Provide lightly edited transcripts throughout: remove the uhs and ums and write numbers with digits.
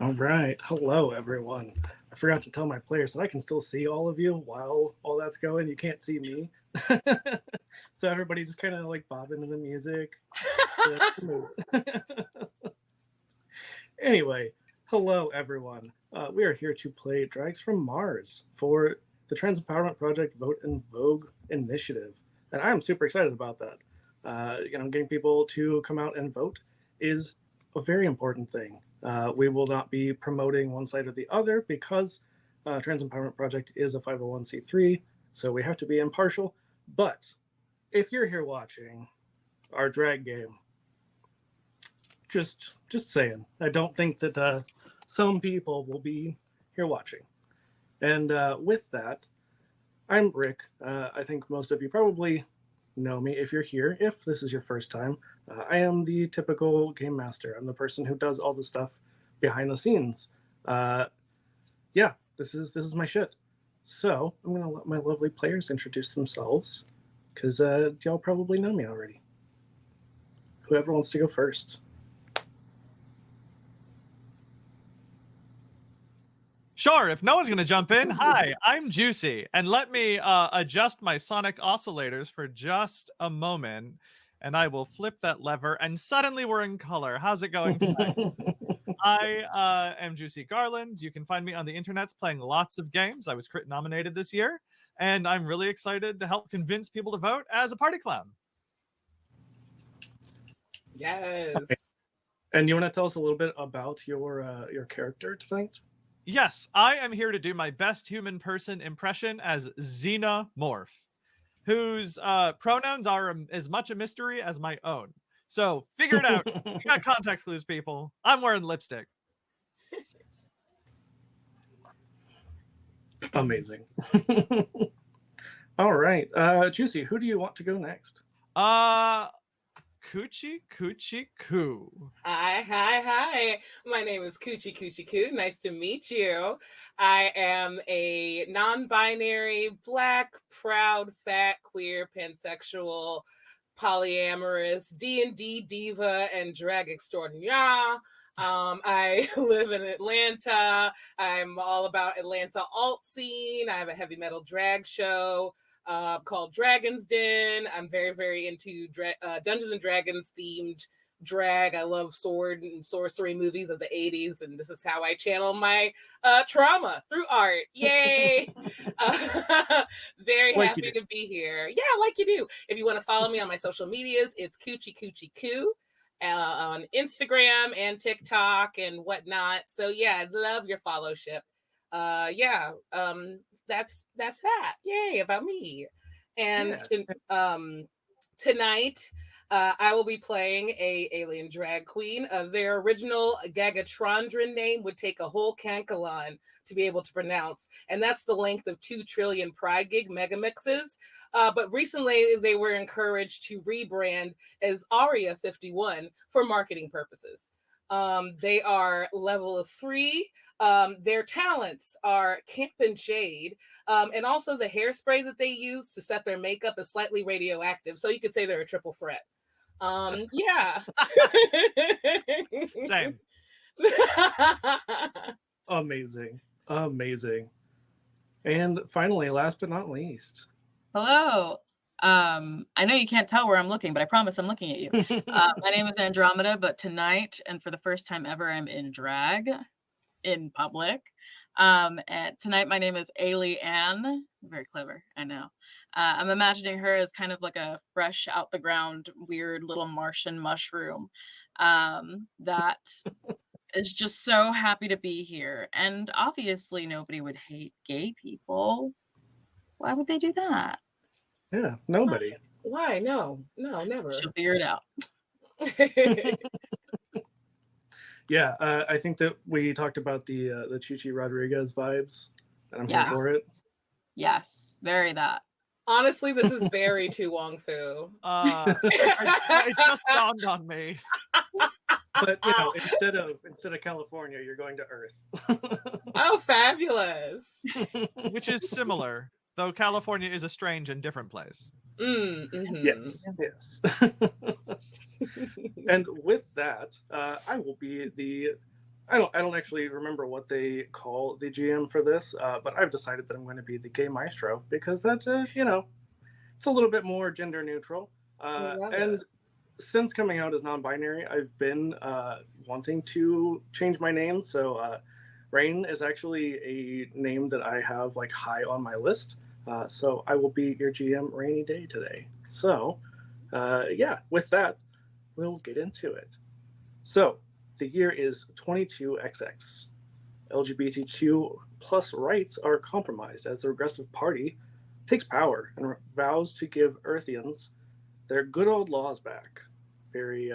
All right. Hello, everyone. I forgot to tell my players that I can still see all of you while all that's going. You can't see me. So everybody just kind of like bobbing to the music. So that's the mood. Anyway, hello, everyone. We are here to play Drags from Mars for the Trans Empowerment Project Vote in Vogue initiative. And I'm super excited about that. Getting people to come out and vote is a very important thing. We will not be promoting one side or the other because Trans Empowerment Project is a 501c3, so we have to be impartial. But if you're here watching our drag game, just saying, I don't think that some people will be here watching. And with that, I'm Rick. I think most of you probably know me if you're here. If this is your first time, I am the typical game master. I'm the person who does all the stuff behind the scenes. Yeah, this is my shit. So I'm gonna let my lovely players introduce themselves, because y'all probably know me already. Whoever wants to go first. Sure, if no one's going to jump in, hi, I'm Juicy, and let me adjust my sonic oscillators for just a moment, and I will flip that lever, and suddenly we're in color. How's it going tonight? I am Juicy Garland. You can find me on the internets playing lots of games. I was Crit nominated this year, and I'm really excited to help convince people to vote as a party clown. Yes. Okay. And you want to tell us a little bit about your character tonight? Yes, I am here to do my best human person impression as Xenomorph, whose pronouns are as much a mystery as my own. So figure it out. You got context clues, people. I'm wearing lipstick. Amazing. All right, Juicy, who do you want to go next? Coochie Coo. Hi. My name is Coochie Coo. Nice to meet you. I am a non-binary, Black, proud, fat, queer, pansexual, polyamorous, D&D diva, and drag extraordinaire. I live in Atlanta. I'm all about Atlanta alt scene. I have a heavy metal drag show called Dragon's Den. I'm very, very into Dungeons and Dragons themed drag. I love sword and sorcery movies of the 80s, and this is how I channel my trauma through art. Yay! Very happy to be here. Yeah, like you do. If you want to follow me on my social medias, it's Coochie Coo. On Instagram and TikTok and whatnot. So yeah, I'd love your followship. That's that. Yay, about me. And tonight, I will be playing a alien drag queen. Their original Gagatrondran name would take a whole Cankalon to be able to pronounce, and that's the length of 2 trillion Pride Gig megamixes. But recently, they were encouraged to rebrand as Aria 51 for marketing purposes. They are level of 3. Their talents are Camp and Shade, and also the hairspray that they use to set their makeup is slightly radioactive. So you could say they're a triple threat. Yeah. Same. Amazing. And finally, last but not least. Hello. I know you can't tell where I'm looking, but I promise I'm looking at you. My name is Andromeda, but tonight, and for the first time ever, I'm in drag in public. And tonight, my name is Ailey Ann. Very clever, I know. I'm imagining her as kind of like a fresh out the ground, weird little Martian mushroom that is just so happy to be here. And obviously, nobody would hate gay people. Why would they do that? Yeah, nobody. Why? No, never. She'll figure it out. Yeah, I think that we talked about the Chichi Rodriguez vibes, and I'm here for it. Yes, very that. Honestly, this is very Tu Wong Fu. It just dawned on me. But instead of California, you're going to Earth. Oh, fabulous! Which is similar, though California is a strange and different place. Mm-hmm. Yes. And with that, I will be I don't actually remember what they call the GM for this, but I've decided that I'm going to be the gay maestro because that it's a little bit more gender neutral. We love it. And since coming out as non-binary, I've been wanting to change my name. So Rain is actually a name that I have like high on my list. So I will be your GM rainy day today. So yeah, with that, we'll get into it. So the year is 22XX. LGBTQ plus rights are compromised as the Regressive Party takes power and vows to give Earthians their good old laws back. Very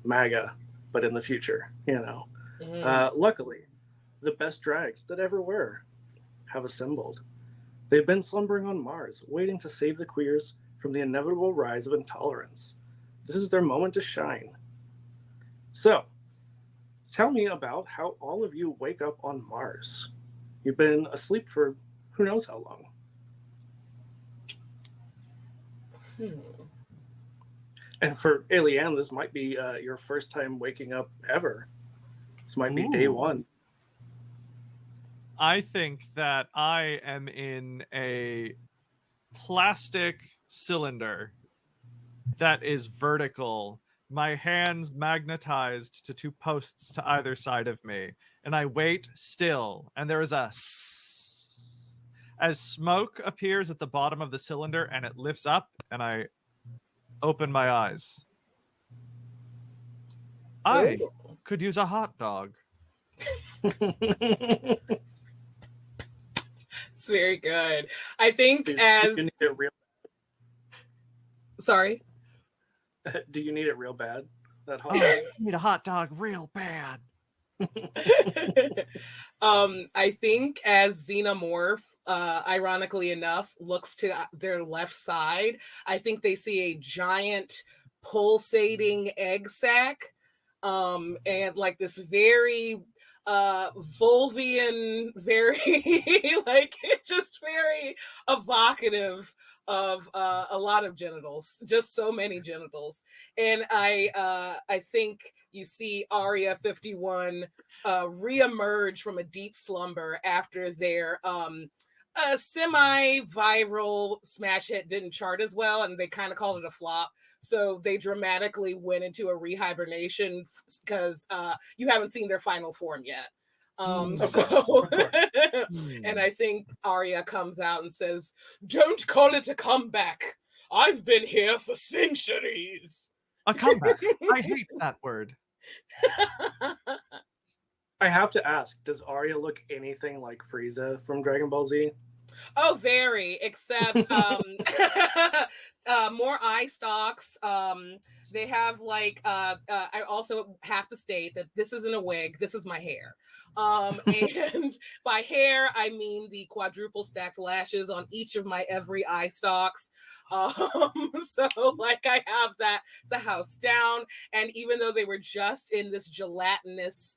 MAGA, but in the future, you know. Luckily, the best drags that ever were have assembled. They've been slumbering on Mars, waiting to save the queers from the inevitable rise of intolerance. This is their moment to shine. So, tell me about how all of you wake up on Mars. You've been asleep for who knows how long. And for Eliane, this might be your first time waking up ever. This might be day one. I think that I am in a plastic cylinder that is vertical, my hands magnetized to two posts to either side of me, and I wait still, and there is a as smoke appears at the bottom of the cylinder and it lifts up, and I open my eyes. I could use a hot dog. It's very good. I think Do you need it real? Sorry. Do you need it real bad? That hot Oh, dog? I need a hot dog real bad. I think as Xenomorph, ironically enough, looks to their left side, I think they see a giant pulsating egg sac, and like this very Volvian, very like just very evocative of a lot of genitals, just so many genitals. And I think you see Aria 51 reemerge from a deep slumber after their a semi-viral smash hit didn't chart as well, and they kind of called it a flop. So they dramatically went into a rehibernation because you haven't seen their final form yet. So, and I think Arya comes out and says, "Don't call it a comeback. I've been here for centuries." A comeback. I hate that word. I have to ask, does Arya look anything like Frieza from Dragon Ball Z? Oh, very, except more eye stalks. They have like I also have to state that this isn't a wig, this is my hair. And by hair I mean the quadruple stacked lashes on each of my every eye stalks. So like I have that the house down, and even though they were just in this gelatinous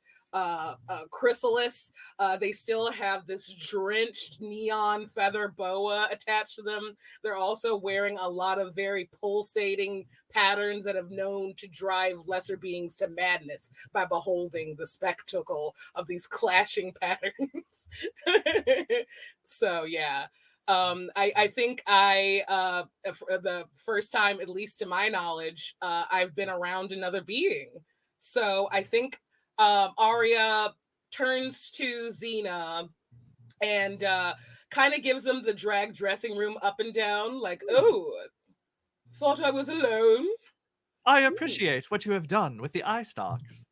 chrysalis, they still have this drenched neon feather boa attached to them. They're also wearing a lot of very pulsating patterns that have known to drive lesser beings to madness by beholding the spectacle of these clashing patterns. So yeah, I think for the first time, at least to my knowledge, I've been around another being. So I think Arya turns to Xena and kind of gives them the drag dressing room up and down, like, "Oh, thought I was alone." I appreciate what you have done with the eye stalks.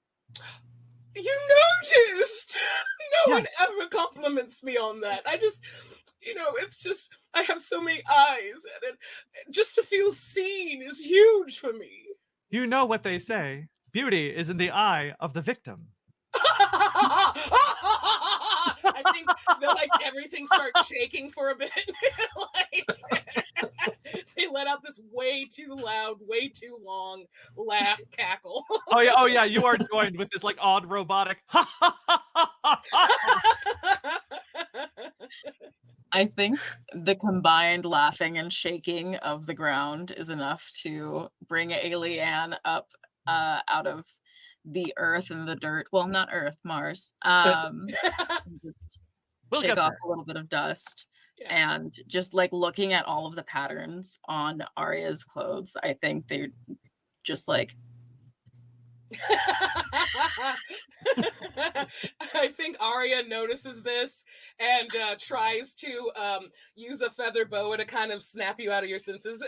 You noticed? No one ever compliments me on that. I just, it's just, I have so many eyes, and just to feel seen is huge for me. You know what they say. Beauty is in the eye of the victim. I think like everything starts shaking for a bit. Like, they let out this way too loud, way too long laugh cackle. Oh yeah, you are joined with this like odd robotic. I think the combined laughing and shaking of the ground is enough to bring Eliane up out of the earth and the dirt. Well, not Earth, Mars. Just We'll shake get off there. a little bit of dust. Yeah. And just like looking at all of the patterns on Arya's clothes, I think they're just like, I think Arya notices this and tries to use a feather boa to kind of snap you out of your senses.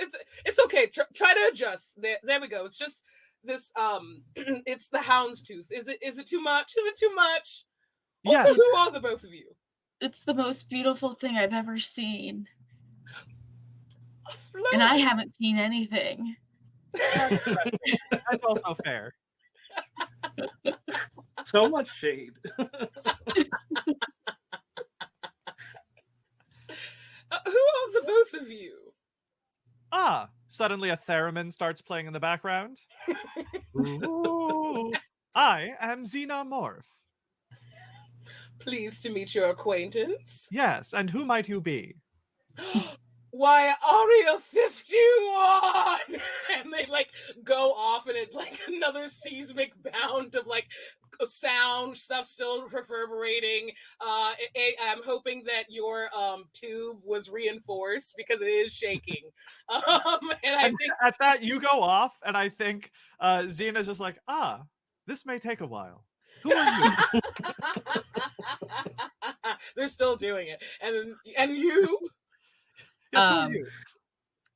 It's okay. Try to adjust. There we go. It's just this. It's the houndstooth. Is it too much? Is it too much? Also, Yes. who are the both of you? it's the most beautiful thing I've ever seen. Flo. And I haven't seen anything. That's also fair. So much shade. Who are the both of you? Ah, suddenly a theremin starts playing in the background. Ooh. I am Xenomorph. Pleased to meet your acquaintance. Yes, and who might you be? Why, Aria 51! And they like go off and it's like another seismic bound of like sound stuff still reverberating. I'm hoping that your tube was reinforced because it is shaking. And I think At that, you go off, and I think Xena's just like, this may take a while. Who are you? they're still doing it. And you Yes, who are you?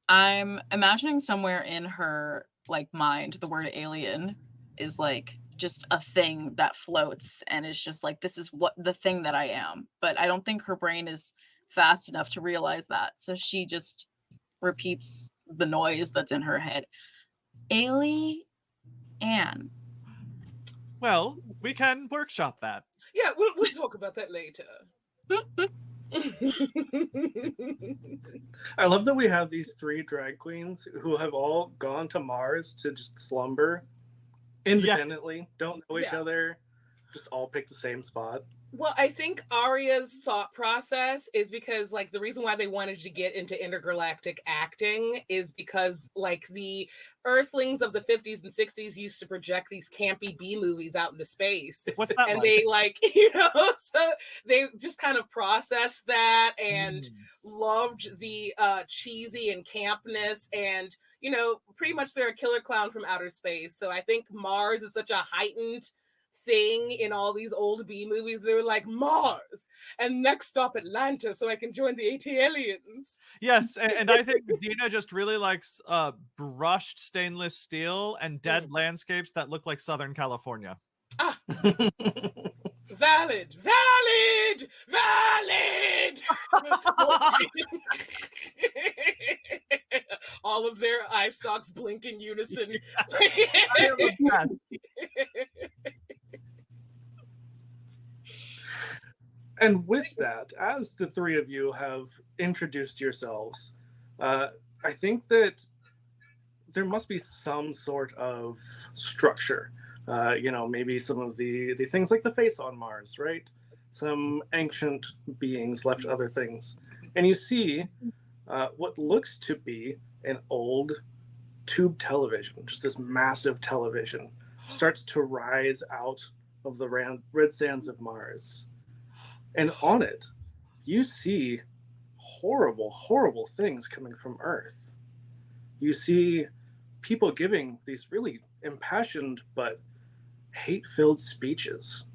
I'm imagining somewhere in her like mind, the word alien is like just a thing that floats and is just like, this is what the thing that I am. But I don't think her brain is fast enough to realize that. So she just repeats the noise that's in her head. Alien. Well, we can workshop that. yeah, we'll talk about that later. I love that we have these 3 drag queens who have all gone to Mars to just slumber independently, don't know each Yeah. other, just all pick the same spot. Well, I think Arya's thought process is because, like, the reason why they wanted to get into intergalactic acting is because, like, the Earthlings of the 50s and 60s used to project these campy B movies out into space. What's that And like? they, like, so they just kind of processed that and loved the cheesy and campness. And, pretty much they're a killer clown from outer space. So I think Mars is such a heightened thing in all these old B movies. They were like, Mars and next stop Atlanta so I can join the AT-aliens. Yes, and I think Xena just really likes brushed stainless steel and dead landscapes that look like Southern California. Valid. All of their eye stalks blink in unison. And with that, as the 3 of you have introduced yourselves, I think that there must be some sort of structure. Maybe some of the things like the face on Mars, right? Some ancient beings left other things. And you see what looks to be an old tube television, just this massive television, starts to rise out of the red sands of Mars. And on it, you see horrible, horrible things coming from Earth. You see people giving these really impassioned but hate-filled speeches,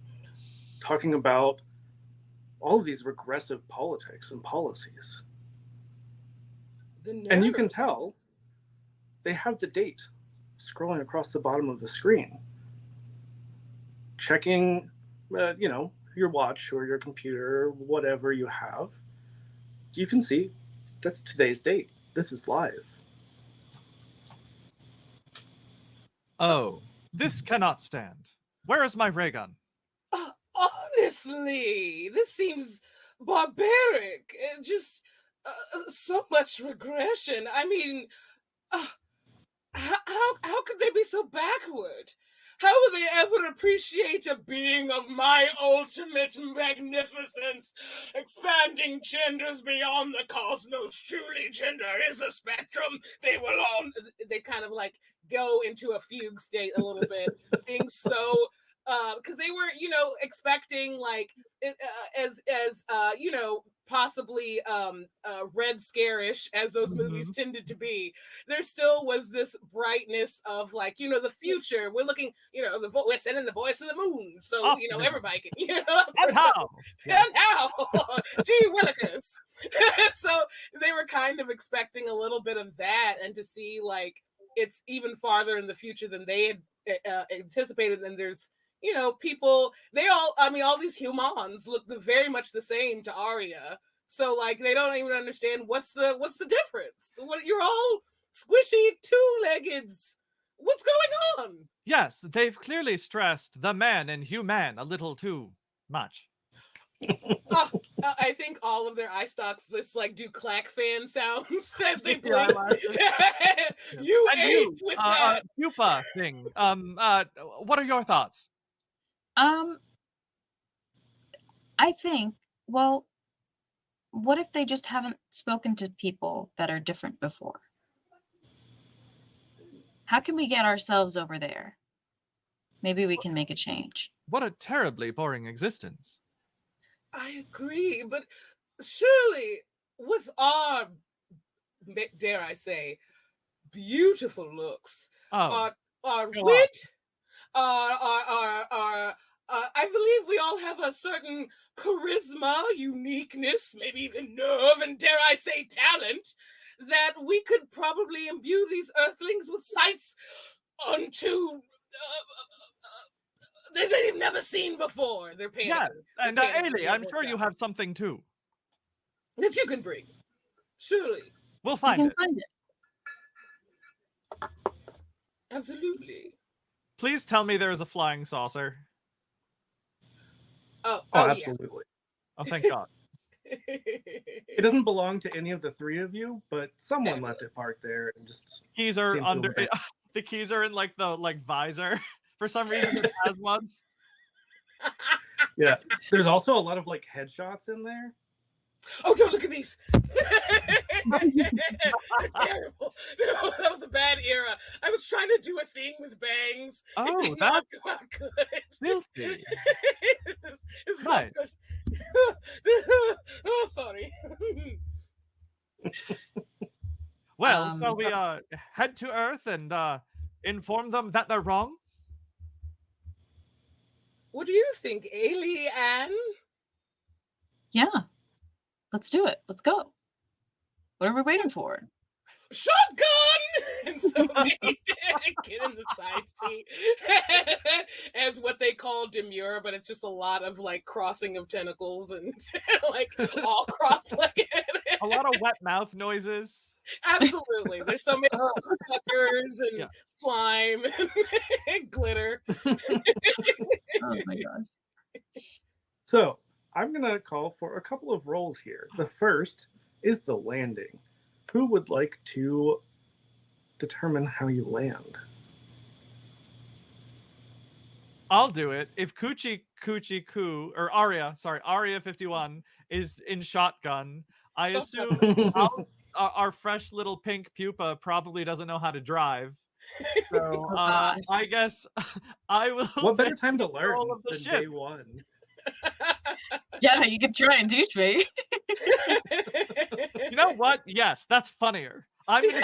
talking about all of these regressive politics and policies. And you can tell they have the date scrolling across the bottom of the screen. Checking, your watch or your computer, or whatever you have, you can see that's today's date. This is live. Oh, this cannot stand. Where is my ray gun? Honestly, this seems barbaric. Just so much regression. I mean, how could they be so backward? How will they ever appreciate a being of my ultimate magnificence, expanding genders beyond the cosmos? Truly, gender is a spectrum. They will all, they kind of like go into a fugue state a little bit, being so, because they were, expecting like, possibly red scarish as those movies tended to be. There still was this brightness of like, the future. We're looking, we're sending the boys to the moon, so Optimism. everybody can, And how? and how, gee willikers. So they were kind of expecting a little bit of that, and to see like it's even farther in the future than they had anticipated, and there's people, all these humans look very much the same to Arya. So like they don't even understand what's the difference. What, you're all squishy two-leggeds. What's going on? Yes, they've clearly stressed the man and human a little too much. I think all of their eye stalks just like do clack fan sounds as they blink. You And ate with that. pupa thing. What are your thoughts? I think, well, what if they just haven't spoken to people that are different before? How can we get ourselves over there? Maybe we can make a change. What a terribly boring existence. I agree, but surely with our, dare I say, beautiful looks, our wit, I believe we all have a certain charisma, uniqueness, maybe even nerve, and dare I say talent, that we could probably imbue these earthlings with sights unto they've never seen before. They're panicking. Yes, and Ailey, I'm sure you have something too. That you can bring. Surely. We'll find it. Absolutely. Please tell me there is a flying saucer. Oh, absolutely. Yeah. Oh, thank God. It doesn't belong to any of the three of you, but someone left it parked there and just keys are under the keys are in like the visor. For some reason it has one. Yeah. There's also a lot of like headshots in there. Oh, don't look at these. Terrible. No, that was a bad era. I was trying to do a thing with bangs. Oh, that's not good. Filthy. It's nice. Not good. Oh, sorry. Well, shall we head to Earth and inform them that they're wrong? What do you think, Ailey-Ann? Yeah. Let's do it. Let's go. What are we waiting for? Shotgun! And so they get in the side seat as what they call demure, but it's just a lot of like crossing of tentacles and like all cross-legged. A lot of wet mouth noises. Absolutely. There's so many suckers and slime and glitter. Oh my God. So I'm going to call for a couple of roles here. The first is the landing. Who would like to determine how you land? I'll do it. If Coochie Coo or Arya 51 is in shotgun, I assume our fresh little pink pupa probably doesn't know how to drive. So I guess I will. What better time to learn than ship. day one? Yeah, you could try and teach me. You know what? Yes, that's funnier. I'm gonna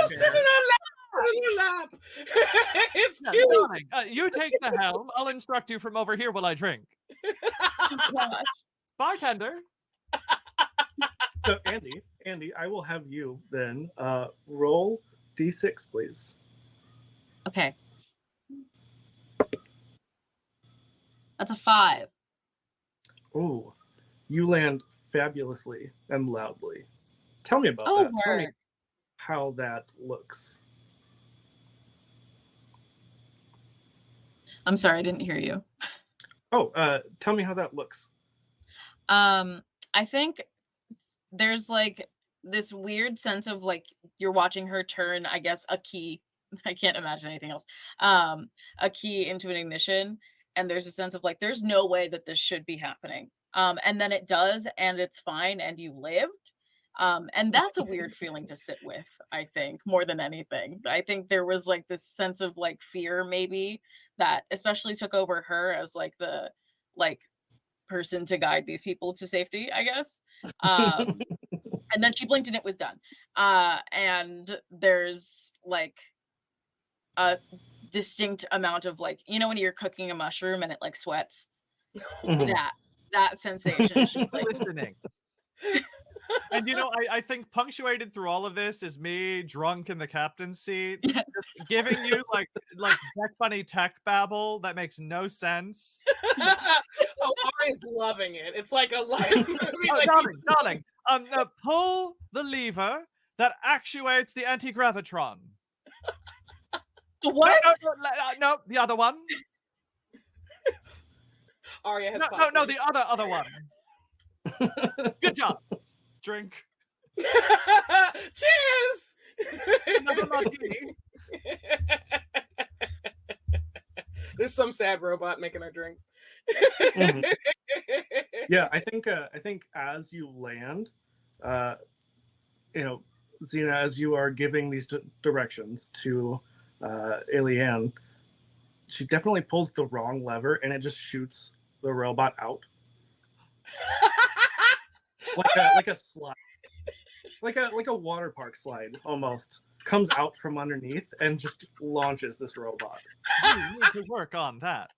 sit in our lap. It's cute. You take the helm. I'll instruct you from over here while I drink. Gosh. Bartender. So Andy, I will have you then roll d6, please. Okay. That's a 5. Ooh, you land fabulously and loudly. Tell me about that. Tell me how that looks. I'm sorry, I didn't hear you. Oh, tell me how that looks. I think there's like this weird sense of like you're watching her turn, I guess, a key I can't imagine anything else. A key into an ignition, and there's a sense of like, there's no way that this should be happening. And then it does, and it's fine, and you lived. And that's a weird feeling to sit with, I think, more than anything. I think there was like this sense of like fear, maybe, that especially took over her as like the like person to guide these people to safety, I guess. And then she blinked and it was done. And there's like a distinct amount of like, you know, when you're cooking a mushroom and it like sweats, Mhm. that sensation is just like, Listening. And you know, I think punctuated through all of this is me drunk in the captain's seat, yes. just giving you like tech funny tech babble that makes no sense. Oh, Ari's loving it. It's like a live movie. Oh, Like, darling, pull the lever that actuates the anti-gravitron. What? No, the other one. Aria has No, the other one. Good job. Drink. Cheers! Another martini. There's some sad robot making our drinks. Mhm. Yeah, I think as you land, you know, Xena, as you are giving these directions to Eliane, she definitely pulls the wrong lever and it just shoots the robot out like a slide, like a water park slide almost, comes out from underneath and just launches this robot. You need to work on that.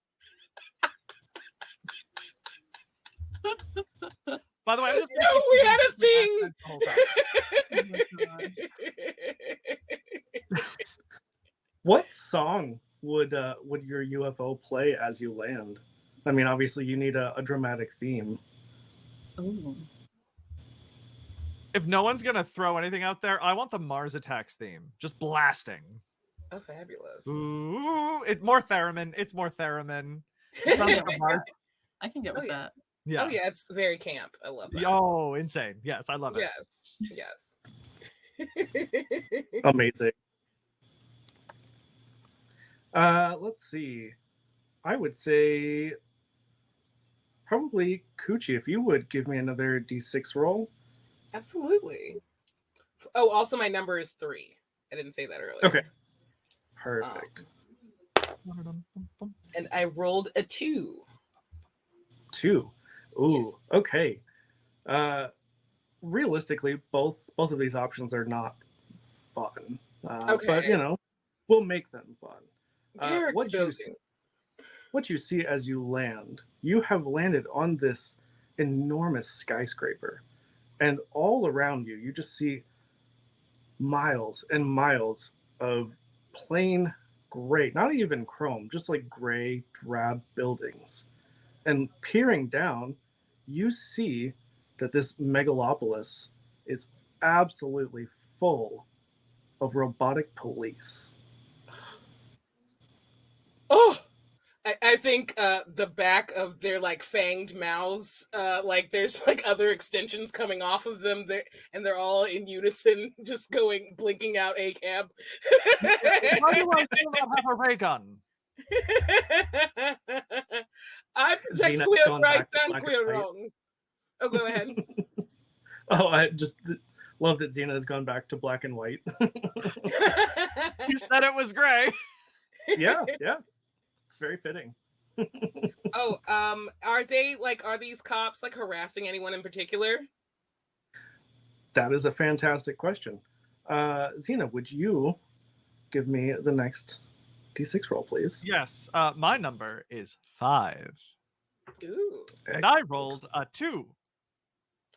By the way, I'm just No, we had a thing. the whole time. What song would your UFO play as you land? I mean, obviously you need a dramatic theme. Ooh. If no one's gonna throw anything out there, I want the Mars Attacks theme, just blasting. Oh, fabulous. Ooh, it's more theremin. It's more theremin. It sounds like a Mars. I can get with yeah. that. Yeah. Oh yeah, it's very camp. I love that. Oh, insane. Yes, I love it. Yes. Amazing. Let's see. I would say probably Coochie, if you would give me another D6 roll. Absolutely. Oh, also my number is 3. I didn't say that earlier. Okay. Perfect. And I rolled a 2. 2. Ooh, Yes. okay. Realistically, both of these options are not fun. But Okay. you know, we'll make them fun. Character What you see as you land, you have landed on this enormous skyscraper, and all around you, you just see miles and miles of plain gray, not even chrome, just like gray, drab buildings. And peering down, you see that this megalopolis is absolutely full of robotic police. Oh, I think the back of their like fanged mouths, like there's like other extensions coming off of them, and they're all in unison, just going blinking out a cab. Why do I still not have a ray gun? I protect Xena queer going rights back to and black queer and white. wrongs. Oh, go ahead. Oh, I just love that Xena has gone back to black and white. You said it was gray. yeah. It's very fitting. Oh, are these cops like harassing anyone in particular? That is a fantastic question. Xena, would you give me the next D6 roll, please? Yes, my number is 5. Ooh. And I rolled a 2.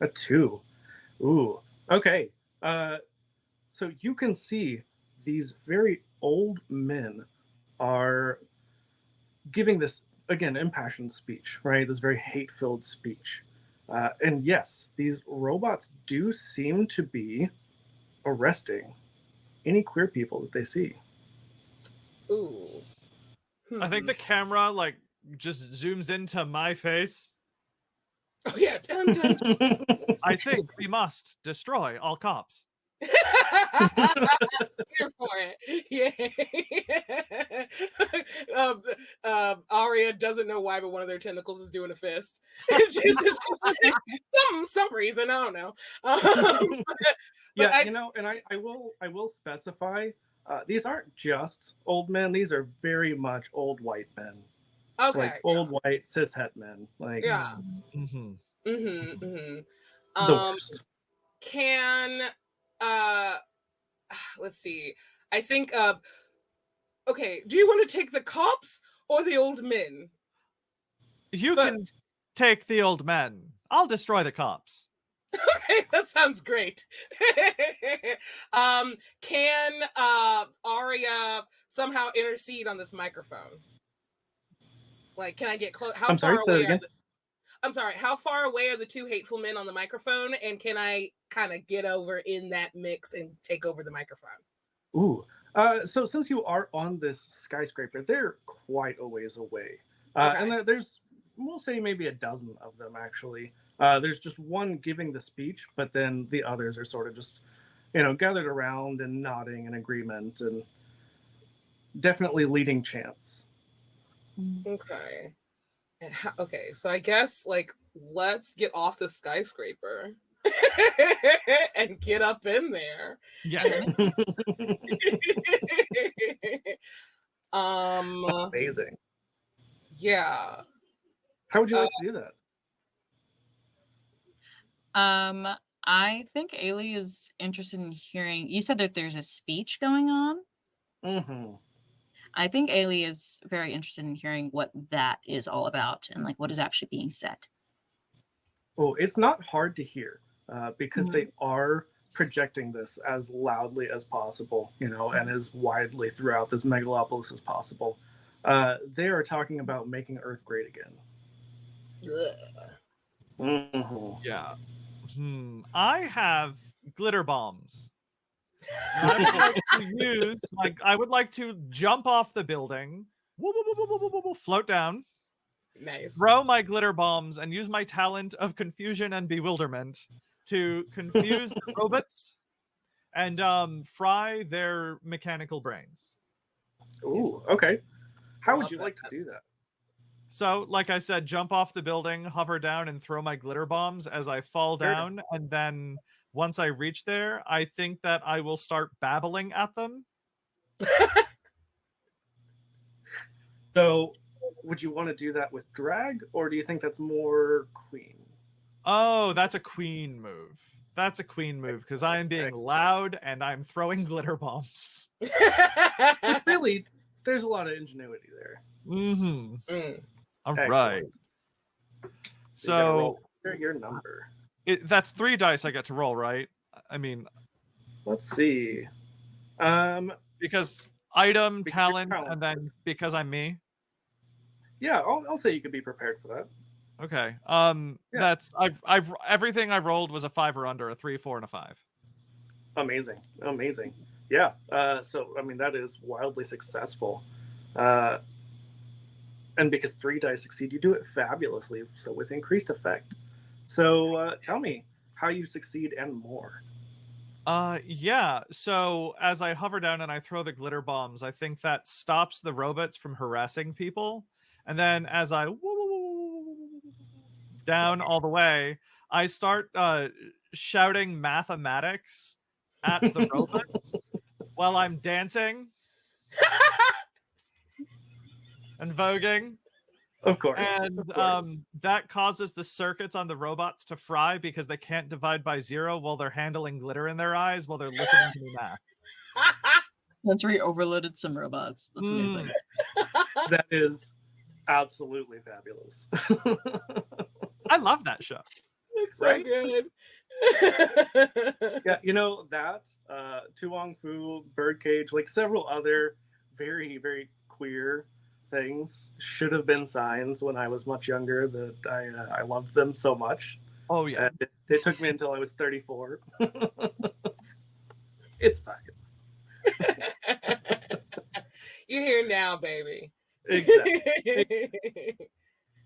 A 2. Ooh. Okay. So you can see these very old men are giving this, again, impassioned speech, right? This very hate-filled speech. And yes, these robots do seem to be arresting any queer people that they see. Ooh. I think the camera like just zooms into my face. Oh yeah. Dun, dun, dun. I think we must destroy all cops. Here for it. Yeah. Arya doesn't know why, but one of their tentacles is doing a fist. It's just like some reason. I don't know. Yeah, I, you know, and I will specify these aren't just old men. These are very much old white men, okay. like old white cishet men, like Yeah. Mm-hmm. Mm-hmm, mm-hmm. the worst. Can let's see. I think okay, do you want to take the cops or the old men? You But can take the old men. I'll destroy the cops. okay, that sounds great. Can Arya somehow intercede on this microphone? Like, can I get close? How I'm sorry, far say that away are again. I'm sorry, how far away are the two hateful men on the microphone? And can I kind of get over in that mix and take over the microphone? Ooh. So since you are on this skyscraper, they're quite a ways away. Okay. And there's, we'll say maybe a dozen of them actually. There's just one giving the speech, but then the others are sort of just, you know, gathered around and nodding in agreement and definitely leading chants. Okay. Okay, so I guess like let's get off the skyscraper and get up in there. Yes. Amazing. Yeah. How would you like to do that? I think Ailey is interested in hearing. You said that there's a speech going on. Mm-hmm. I think Ailey is very interested in hearing what that is all about and like what is actually being said. Oh, it's not hard to hear because Mhm. they are projecting this as loudly as possible, you know, and as widely throughout this megalopolis as possible. They are talking about making Earth great again. Mm-hmm. Yeah. I have glitter bombs. And I would like to use I would like to jump off the building, float down, Nice. throw my glitter bombs, and use my talent of confusion and bewilderment to confuse the robots and fry their mechanical brains. Ooh, okay. How would Love you that. like to do that? So, like I said, jump off the building, hover down, and throw my glitter bombs as I fall Sure. down. And then once I reach there, I think that I will start babbling at them. So, would you want to do that with drag, or do you think that's more queen? Oh, that's a queen move. That's a queen move because I am being Excellent. loud and I'm throwing glitter bombs. But really, there's a lot of ingenuity there. Mm-hmm. All Excellent. right. You gotta So roll your number. that's 3 dice I get to roll, right? I mean, Let's see. because item, Because you're talent, and then because I'm me. Yeah, I'll say you could be prepared for that. Okay. Yeah. That's I've everything I rolled was a 5 or under, a 3, 4, and a 5. Amazing. Yeah. So I mean that is wildly successful. And because 3 dice succeed, you do it fabulously, so with increased effect. So tell me how you succeed and more. Yeah. So as I hover down and I throw the glitter bombs, I think that stops the robots from harassing people. And then as I down all the way, I start shouting mathematics at the robots while I'm dancing and voguing. Of course. And of course. that causes the circuits on the robots to fry because they can't divide by 0 while they're handling glitter in their eyes while they're looking into me math. That's where you overloaded some robots. That's amazing. That is absolutely fabulous. I love that show. It's so Right? good. Yeah, you know that Tuong Fu, Birdcage, like several other very, very queer things should have been signs when I was much younger that I loved them so much. Oh yeah. And it took me until I was 34. It's fine. You're here now, baby. Exactly.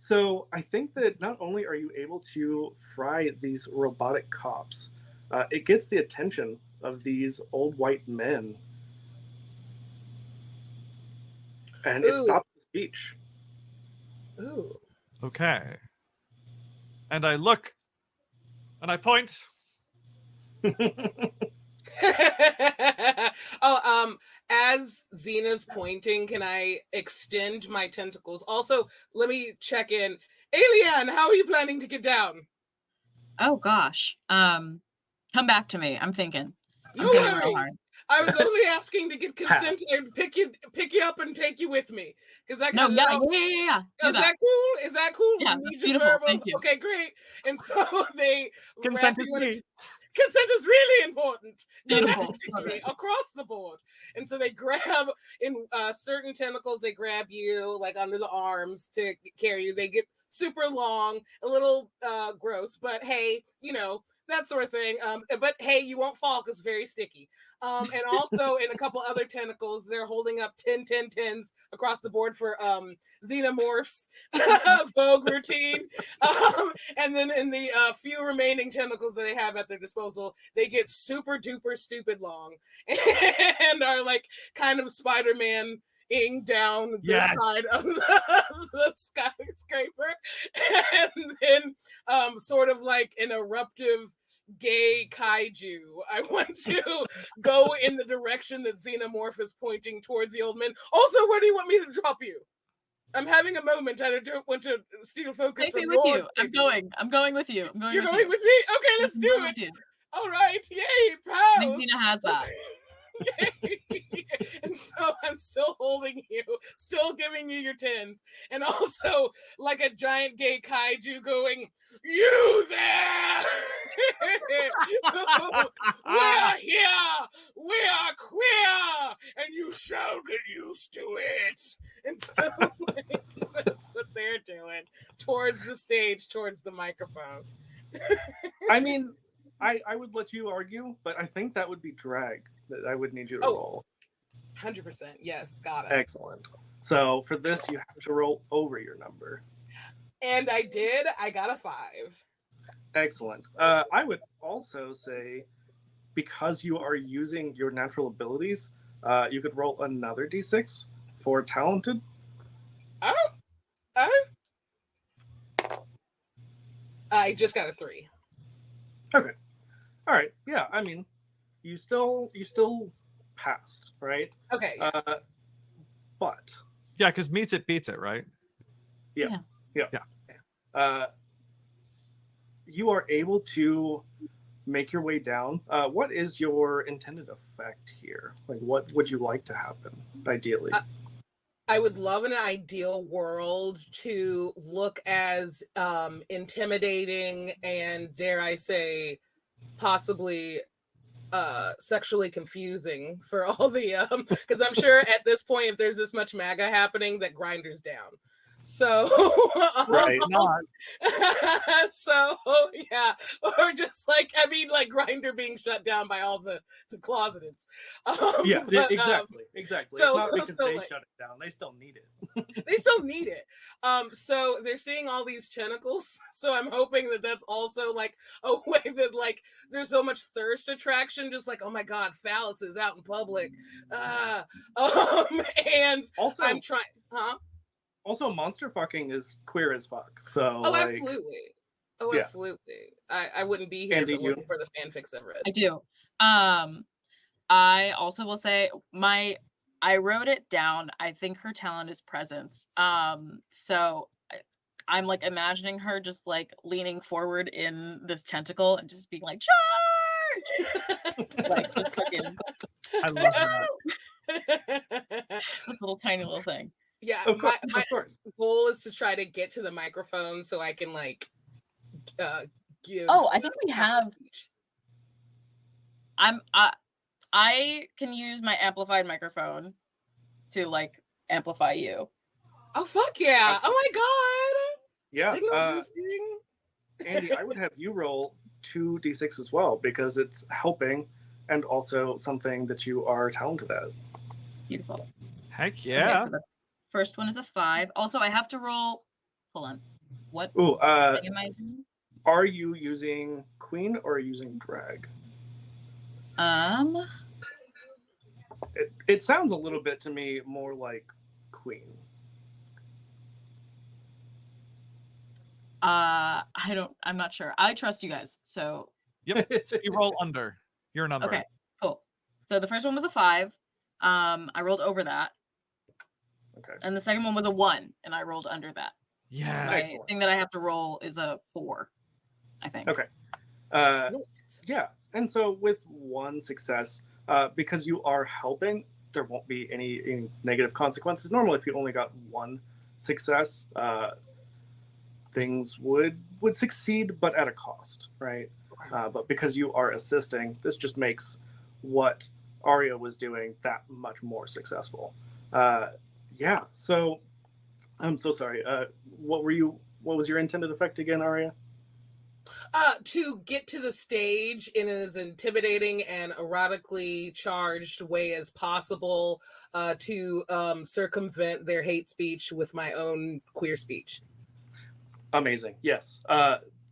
So I think that not only are you able to fry these robotic cops, it gets the attention of these old white men, and it Ooh. stops the speech. Ooh. Okay. And I look and I point. Oh, as Xena's pointing, can I extend my tentacles? Also, let me check in. Alien, how are you planning to get down? Oh gosh. Come back to me. I'm thinking. No I'm thinking real worries. hard. I was only asking to get consent Pass. and pick you up and take you with me. Because I No, got yeah. Do Is that. that cool? Is that cool? Yeah, We need that's your beautiful. verbal. Thank you. Okay, great. And so they wrap Consent is you in a me. consent is really important. Beautiful. Love Galactically, it. across the board. And so they grab in certain tentacles, they grab you like under the arms to carry you. They get super long, a little gross, but hey, that sort of thing. But hey, you won't fall because it's very sticky. And also in a couple other tentacles, they're holding up 10 across the board for Xenomorph's Vogue routine. And then in the few remaining tentacles that they have at their disposal, they get super duper stupid long and are like kind of Spider-Man ing down the Yes. side of the skyscraper, and then sort of like an eruptive gay kaiju. I want to go in the direction that Xenomorph is pointing towards the old man. Also, where do you want me to drop you? I'm having a moment. I don't want to steal focus Take me from with your you. I'm going with you. I'm going You're with going you. with me? Okay, let's I'm do going it. with you. All right, yay, I think pals. Xena has that. And so I'm still holding you, still giving you your tens, and also like a giant gay kaiju going, "You there? We're here. We are queer, and you shall get used to it." And so that's what they're doing towards the stage, towards the microphone. I mean, I would let you argue, but I think that would be drag that I would need you to roll. 100%. Yes, got it. Excellent. So for this, you have to roll over your number. And I did. I got a 5. Excellent. I would also say, because you are using your natural abilities, you could roll another d6 for talented. I just got a 3. Okay. All right. Yeah. I mean, you still passed, right? Okay. Yeah. But Yeah, because meets it beats it, right? yeah. You are able to make your way down. What is your intended effect here? Like, what would you like to happen, ideally? I would love an ideal world to look as intimidating and, dare I say, possibly sexually confusing for all the because I'm sure at this point, if there's this much MAGA happening, that Grinder's down. So Right. Not. so yeah, or just like, I mean, like Grinder being shut down by all the closeteds. Yeah, but, exactly. so- It's not because so, they like- shut it down; they still need it. they still need it. So they're seeing all these tentacles. So I'm hoping that that's also like a way that like there's so much thirst attraction, just like, oh my god, phalluses out in public. And Also, I'm trying, also, monster fucking is queer as fuck. So, Oh, like, absolutely. Oh, yeah. absolutely. I wouldn't be here Andy, if it wasn't for the fanfics I've read. I do. I also will say I wrote it down. I think her talent is presence. So I'm like imagining her just like leaning forward in this tentacle and just being like, charge! Like just fucking I love that. this little tiny little thing. Yeah, of course, my of course. goal is to try to get to the microphone so I can like give. Oh, I think we have. Speech. I can use my amplified microphone to like amplify you. Oh fuck yeah! Oh my god! Yeah, Signal boosting. Andy, I would have you roll 2d6 as well because it's helping and also something that you are talented at. Beautiful. Heck yeah. Okay, so the first one is a 5. Also, I have to roll. Hold on. What Ooh, thing am I doing? are you using queen or are you using drag? Um, It sounds a little bit to me more like Queen. I'm not sure. I trust you guys. So, Yep. So you roll under your number. okay, cool. So the first one was a 5. I rolled over that. Okay. And the second one was a 1, and I rolled under that. Yeah. My Excellent. thing that I have to roll is a 4, I think. Okay. Nice. Yeah. And so with one success, because you are helping, there won't be any negative consequences. Normally, if you only got one success, things would succeed, but at a cost, right? But because you are assisting, this just makes what Arya was doing that much more successful. Yeah. So I'm so sorry. What was your intended effect again, Arya? To get to the stage in as intimidating and erotically charged way as possible, to circumvent their hate speech with my own queer speech. Amazing. Yes.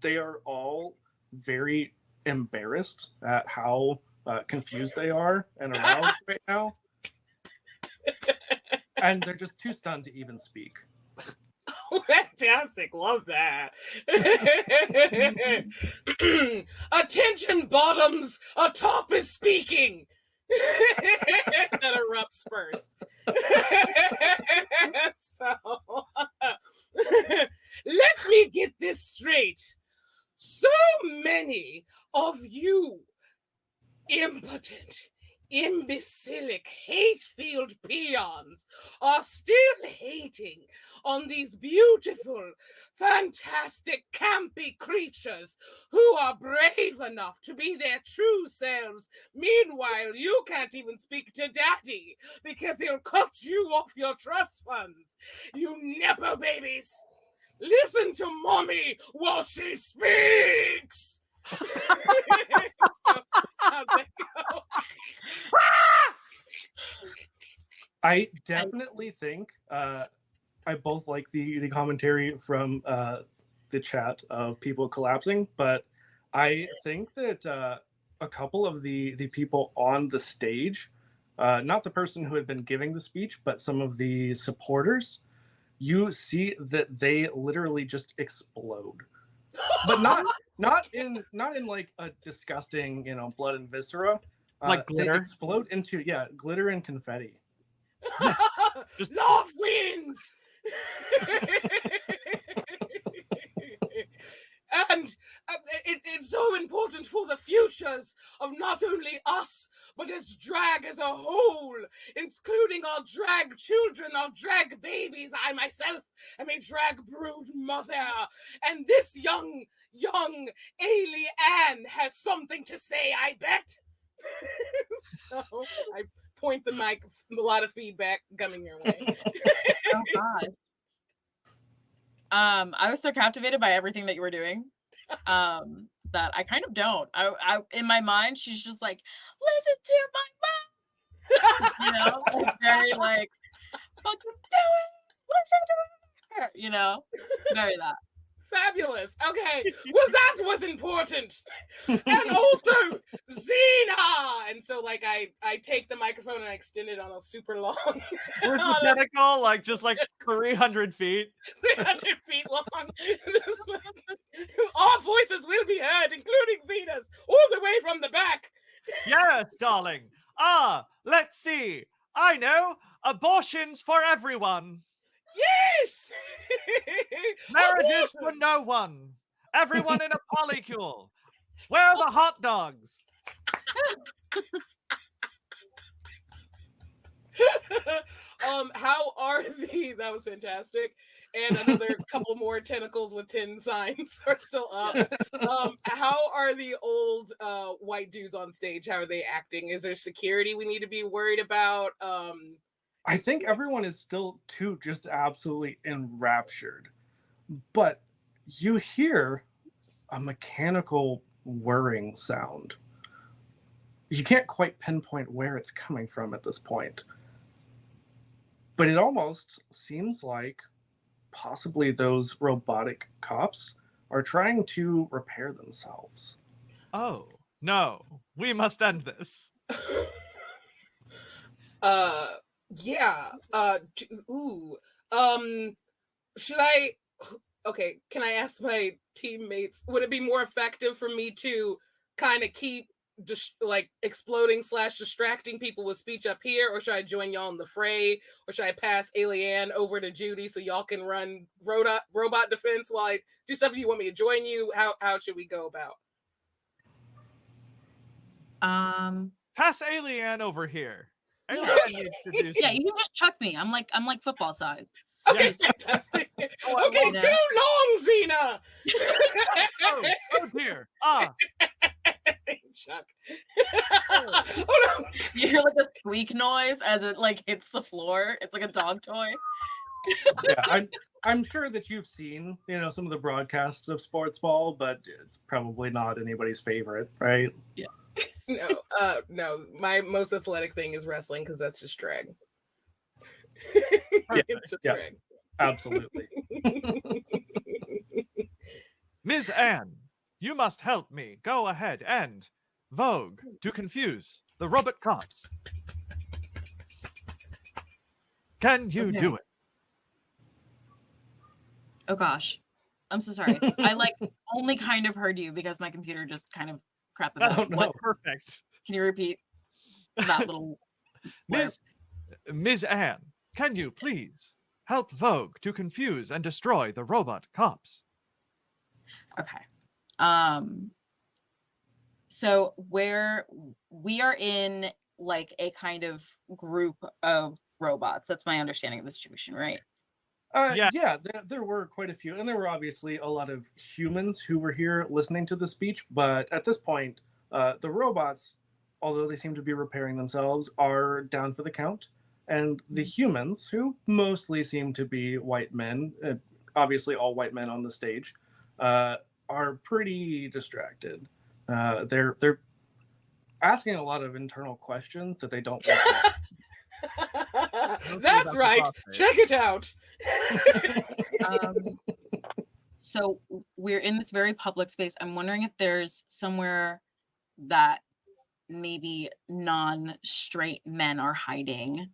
They are all very embarrassed at how confused they are and aroused right now. And they're just too stunned to even speak. Fantastic. Love that. Attention, bottoms. A top is speaking. That erupts first. So, let me get this straight. So many of you impotent, imbecilic, hate-filled peons are still hating on these beautiful, fantastic, campy creatures who are brave enough to be their true selves. Meanwhile, you can't even speak to Daddy because he'll cut you off your trust funds. You nepo babies, listen to Mommy while she speaks. So, how'd that go? I definitely think I both like the commentary from the chat of people collapsing, but I think that a couple of the people on the stage, not the person who had been giving the speech, but some of the supporters, you see that they literally just explode, but not in like a disgusting, blood and viscera. Like They glitter? explode into glitter and confetti. Just- Love wins. And it's so important for the futures of not only us, but its drag as a whole, including our drag children, our drag babies. I myself am a drag brood mother, and this young Ailey Ann has something to say, I bet. So I point the mic, a lot of feedback coming your way. Oh God. I was so captivated by everything that you were doing, that I kind of don't. I in my mind, she's just like, listen to my mom, like very like, fucking do it, listen to her, very that. Fabulous. Okay. Well, that was important. And also, Xena. And so, like, I take the microphone and I extend it on a super long, Where's the tentacle? Like just like 300 feet. 300 feet long. Just like, our voices will be heard, including Xena's, all the way from the back. Yes, darling. Let's see. I know. Abortions for everyone. Yes. Marriages for no one. Everyone in a polycule. Where are the hot dogs? How are that was fantastic. And another couple more tentacles with 10 signs are still up. How are the old white dudes on stage? How are they acting? Is there security we need to be worried about? I think everyone is still too just absolutely enraptured. But you hear a mechanical whirring sound. You can't quite pinpoint where it's coming from at this point. But it almost seems like possibly those robotic cops are trying to repair themselves. Oh, No, we must end this. Yeah. Ooh. Should I? Okay. Can I ask my teammates? Would it be more effective for me to kind of keep just like exploding / distracting people with speech up here, or should I join y'all in the fray, or should I pass Alien over to Judy so y'all can run robot defense while I do stuff? Do you want me to join you? How should we go about? Pass Alien over here. Alien needs to do Yeah, some- you can just chuck me. I'm like football size. Okay, Yes. fantastic. Oh, Okay, you know. go long, Xena. Oh dear. Ah, Chuck. Oh no. You hear like a squeak noise as it like hits the floor. It's like a dog toy. Yeah, I'm sure that you've seen, some of the broadcasts of sports ball, but it's probably not anybody's favorite, right? No. My most athletic thing is wrestling because that's just drag. Yeah, It's just yeah. drag. Absolutely. Ms. Anne, you must help me. Go ahead and Vogue to confuse the robot cops. Can you Okay. do it? Oh gosh. I'm so sorry. I like only kind of heard you because my computer just kind of crapped Oh, out. no. What Perfect. can you repeat that little Ms. Anne, can you please help Vogue to confuse and destroy the robot cops? Okay. So where we are in like a kind of group of robots. That's my understanding of the situation, right? Yeah. Yeah, there were quite a few, and there were obviously a lot of humans who were here listening to the speech. But at this point, the robots, although they seem to be repairing themselves, are down for the count. And the humans, who mostly seem to be white men, obviously all white men on the stage, are pretty distracted. They're asking a lot of internal questions that they don't want to. That's right. Check it out. So we're in this very public space. I'm wondering if there's somewhere that maybe non-straight men are hiding,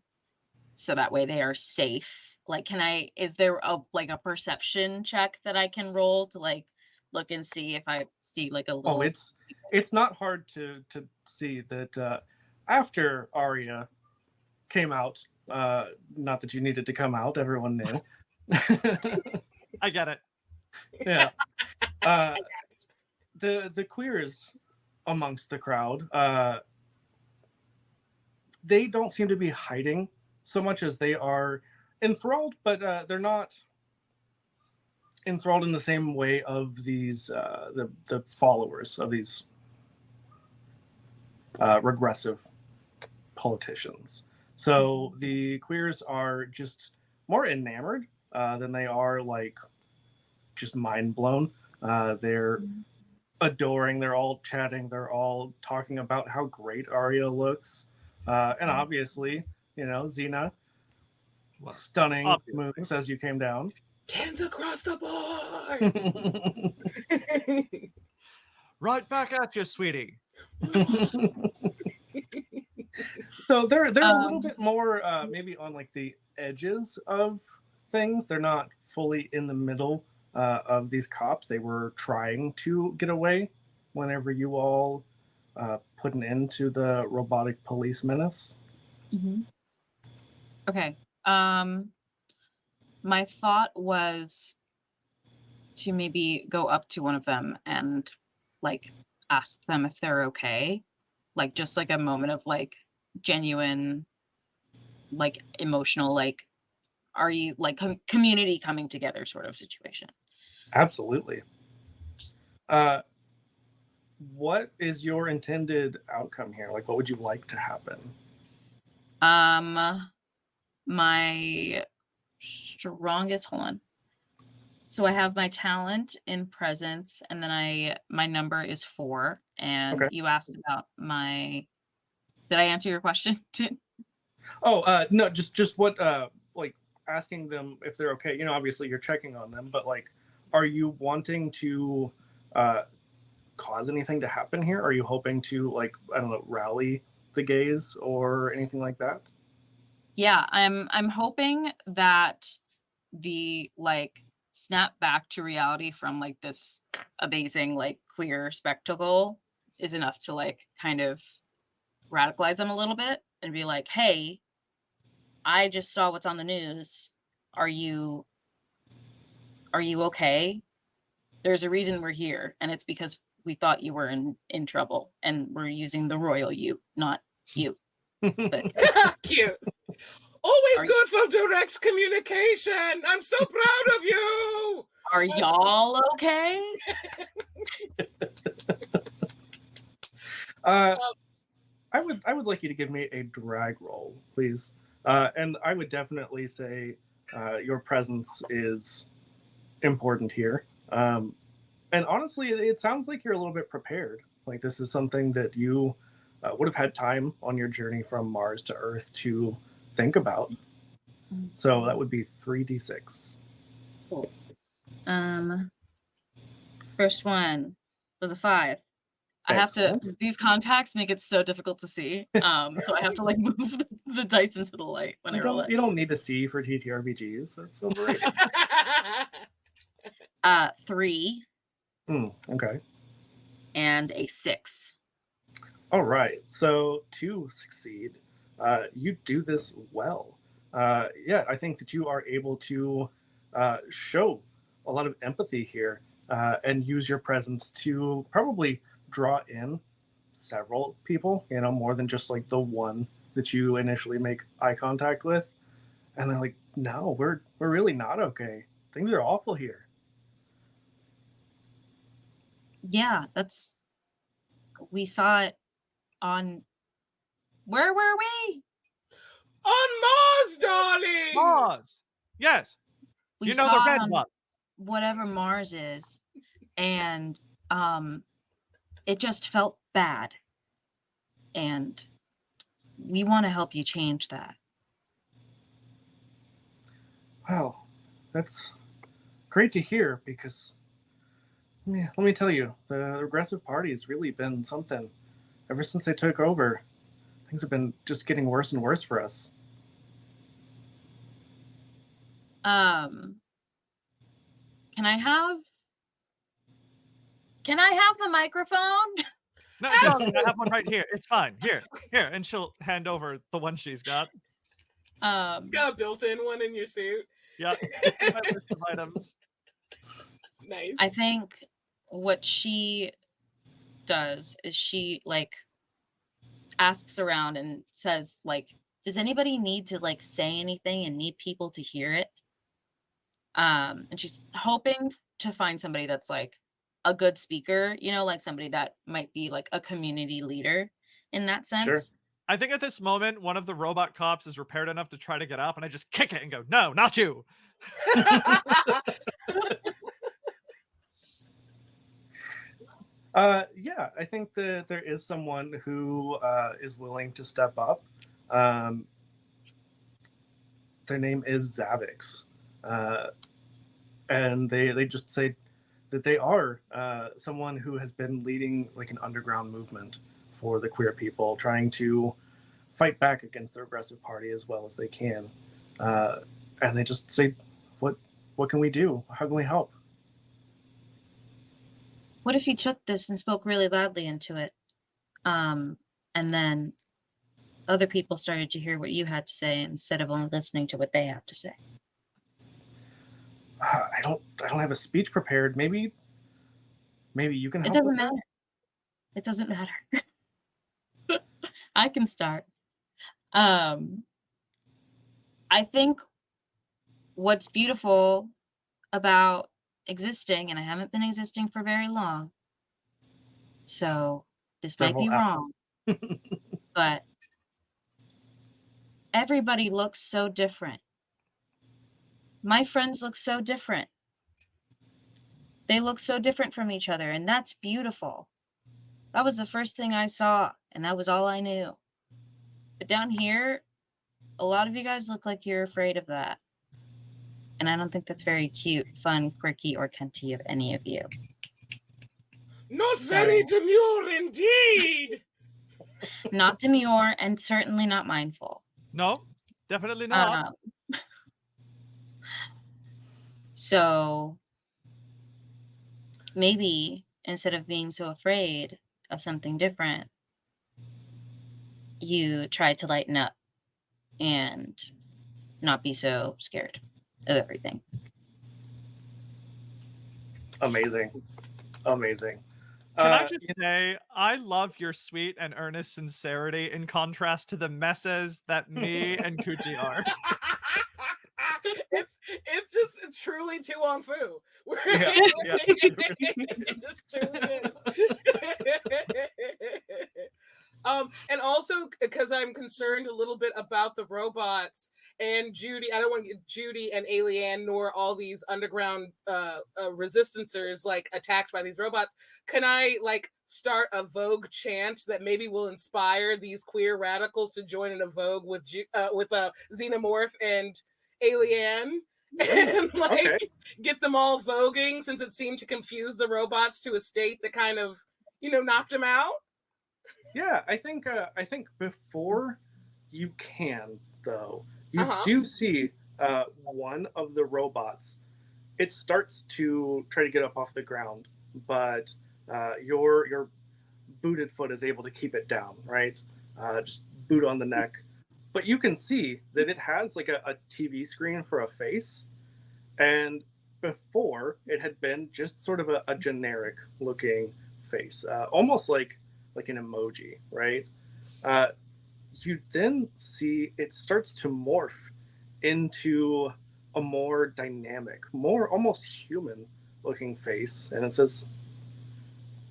so that way they are safe. Like, is there a perception check that I can roll to like look and see if I see like a little? Oh, it's not hard to see that after Arya came out, not that you needed to come out, everyone knew. I get it. Yeah. The queers amongst the crowd, they don't seem to be hiding so much as they are enthralled, but they're not enthralled in the same way of these the followers of these regressive politicians. So the queers are just more enamored than they are like just mind blown. They're adoring. They're all chatting. They're all talking about how great Arya looks, and obviously, Xena, stunning Obviously. moves as you came down. 10s across the board. Right back at you, sweetie. So they're a little bit more maybe on like the edges of things. They're not fully in the middle of these cops. They were trying to get away whenever you all put an end to the robotic police menace. Okay. My thought was to maybe go up to one of them and like ask them if they're okay. Like just like a moment of like genuine, like emotional, like, are you like community coming together sort of situation. Absolutely. What is your intended outcome here? Like, what would you like to happen? My strongest, hold on. So I have my talent in presence, and then my number is 4. And Okay. you asked about did I answer your question too? Oh, no, just what like asking them if they're okay. Obviously you're checking on them, but like, are you wanting to cause anything to happen here? Are you hoping to, like, I don't know, rally the gays or anything like that? Yeah, I'm hoping that the like snap back to reality from like this amazing like queer spectacle is enough to like kind of radicalize them a little bit and be like, hey, I just saw what's on the news. Are you okay? There's a reason we're here, and it's because we thought you were in trouble, and we're using the royal you, not you. But Cute. Always Are- good for direct communication. I'm so proud of you. are y'all okay? I would like you to give me a drag roll, please. And I would definitely say your presence is important here. And honestly, it sounds like you're a little bit prepared. Like this is something that you would have had time on your journey from Mars to Earth to think about. So that would be 3d6. First one was a 5. I have to. Excellent. These contacts make it so difficult to see. So I have to like move the dice into the light when I roll it. You don't need to see for TTRPGs. That's overrated. 3 Okay. and a 6. All right. So to succeed, you do this well. Yeah, I think that you are able to show a lot of empathy here and use your presence to probably draw in several people, you know, more than just like the one that you initially make eye contact with. And they're like, no, we're really not okay. Things are awful here. Yeah, we saw it on. Where were we? On Mars, darling. Mars. Yes. We You know saw the it red on one. whatever Mars is, and it just felt bad, and we want to help you change that. Wow, that's great to hear because let me tell you, the Regressive Party has really been something. Ever since they took over, things have been just getting worse and worse for us. Can I have the microphone? No, darling, I have one right here. It's fine. Here, and she'll hand over the one she's got. Got a built-in one in your suit. Yeah, my list of items. Nice. I think what she does is she like asks around and says like, does anybody need to like say anything and need people to hear it? And she's hoping to find somebody that's like a good speaker, you know, like somebody that might be like a community leader in that sense. Sure. I think at this moment, one of the robot cops is repaired enough to try to get up, and I just kick it and go, no, not you. Yeah, I think that there is someone who is willing to step up. Their name is Zavix. And they just say that they are someone who has been leading like an underground movement for the queer people, trying to fight back against the Regressive Party as well as they can. And they just say, what can we do? How can we help? What if you took this and spoke really loudly into it? And then other people started to hear what you had to say instead of only listening to what they have to say. I don't have a speech prepared. Maybe you can help. It doesn't with matter. It doesn't matter. I can start. I think what's beautiful about existing, and I haven't been existing for very long, so this might be wrong, but everybody looks so different. My friends look so different. They look so different from each other, and that's beautiful. That was the first thing I saw, and that was all I knew. But down here, a lot of you guys look like you're afraid of that. And I don't think that's very cute, fun, quirky, or cunty of any of you. Not So- very demure indeed. Not demure and certainly not mindful. No, definitely not. Um, so maybe instead of being so afraid of something different, you try to lighten up and not be so scared of everything. Amazing. Amazing. Can I just say, I love your sweet and earnest sincerity in contrast to the messes that me and Coochie are. It's just truly Tu Wong Fu. Yeah, yeah. It just truly is. And also because I'm concerned a little bit about the robots and Judy. I don't want to get Judy and Alien nor all these underground resistancers like attacked by these robots. Can I like start a Vogue chant that maybe will inspire these queer radicals to join in a Vogue with Xenomorph and Alien? And like get them all voguing, since it seemed to confuse the robots to a state that kind of knocked them out. Yeah, I think before you can, though, you do see one of the robots. It starts to try to get up off the ground, but your booted foot is able to keep it down, right? Just boot on the neck. But you can see that it has like a TV screen for a face, and before it had been just sort of a generic looking face, almost like an emoji, right? You then see it starts to morph into a more dynamic, more almost human looking face. And it says,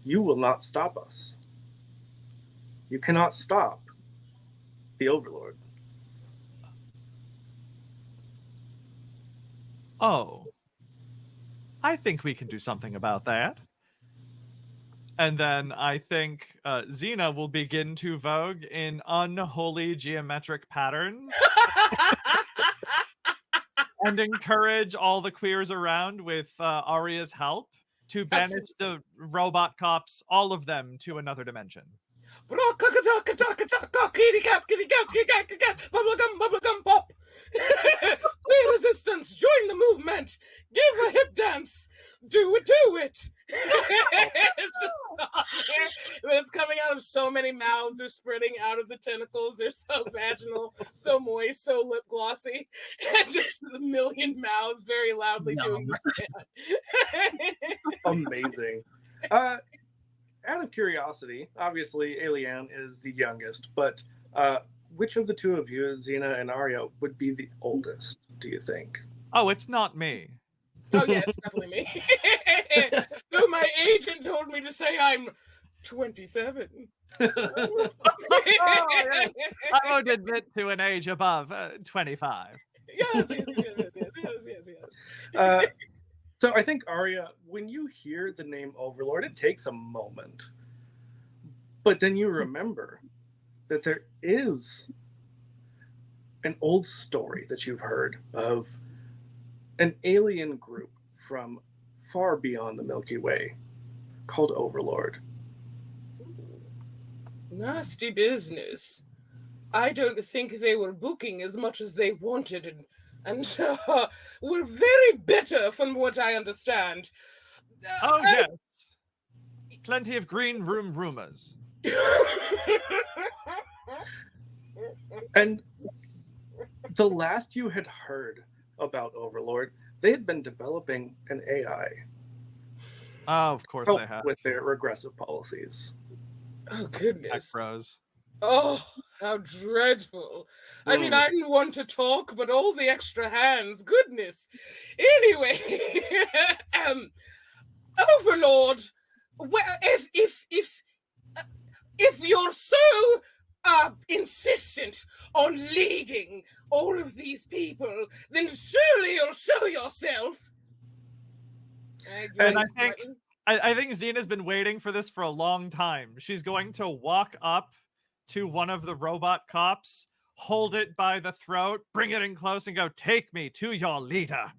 "You will not stop us. You cannot stop the Overlord." Oh, I think we can do something about that. And then I think Xena will begin to vogue in unholy geometric patterns and encourage all the queers around with Arya's help to banish the robot cops, all of them, to another dimension. Bubblegum pop. Queer resistance, join the movement. Give a hip dance. Do it. It's just on there. But it's coming out of so many mouths. They're spreading out of the tentacles. They're so vaginal, so moist, so lip glossy. And just a million mouths very loudly doing this. Amazing. Out of curiosity, obviously Alien is the youngest, but which of the two of you, Xena and Arya, would be the oldest, do you think? Oh, it's not me. Oh yeah, it's definitely me. Though my agent told me to say I'm 27. Oh, yeah. I won't admit to an age above 25. Yes. So I think, Arya, when you hear the name Overlord, it takes a moment. But then you remember that there is an old story that you've heard of an alien group from far beyond the Milky Way called Overlord. Nasty business. I don't think they were booking as much as they wanted, and were very bitter from what I understand. Oh, yes. Plenty of green room rumors. And the last you had heard about Overlord, they had been developing an AI. Oh, of course they have. With their regressive policies. Oh, goodness. Bros. Oh, how dreadful. I mean, I didn't want to talk, but all the extra hands, goodness. Anyway, Overlord, well, if you're so insistent on leading all of these people, then surely you'll show yourself. And I think Xena's been waiting for this for a long time. She's going to walk up to one of the robot cops, hold it by the throat, bring it in close, and go, "Take me to your leader."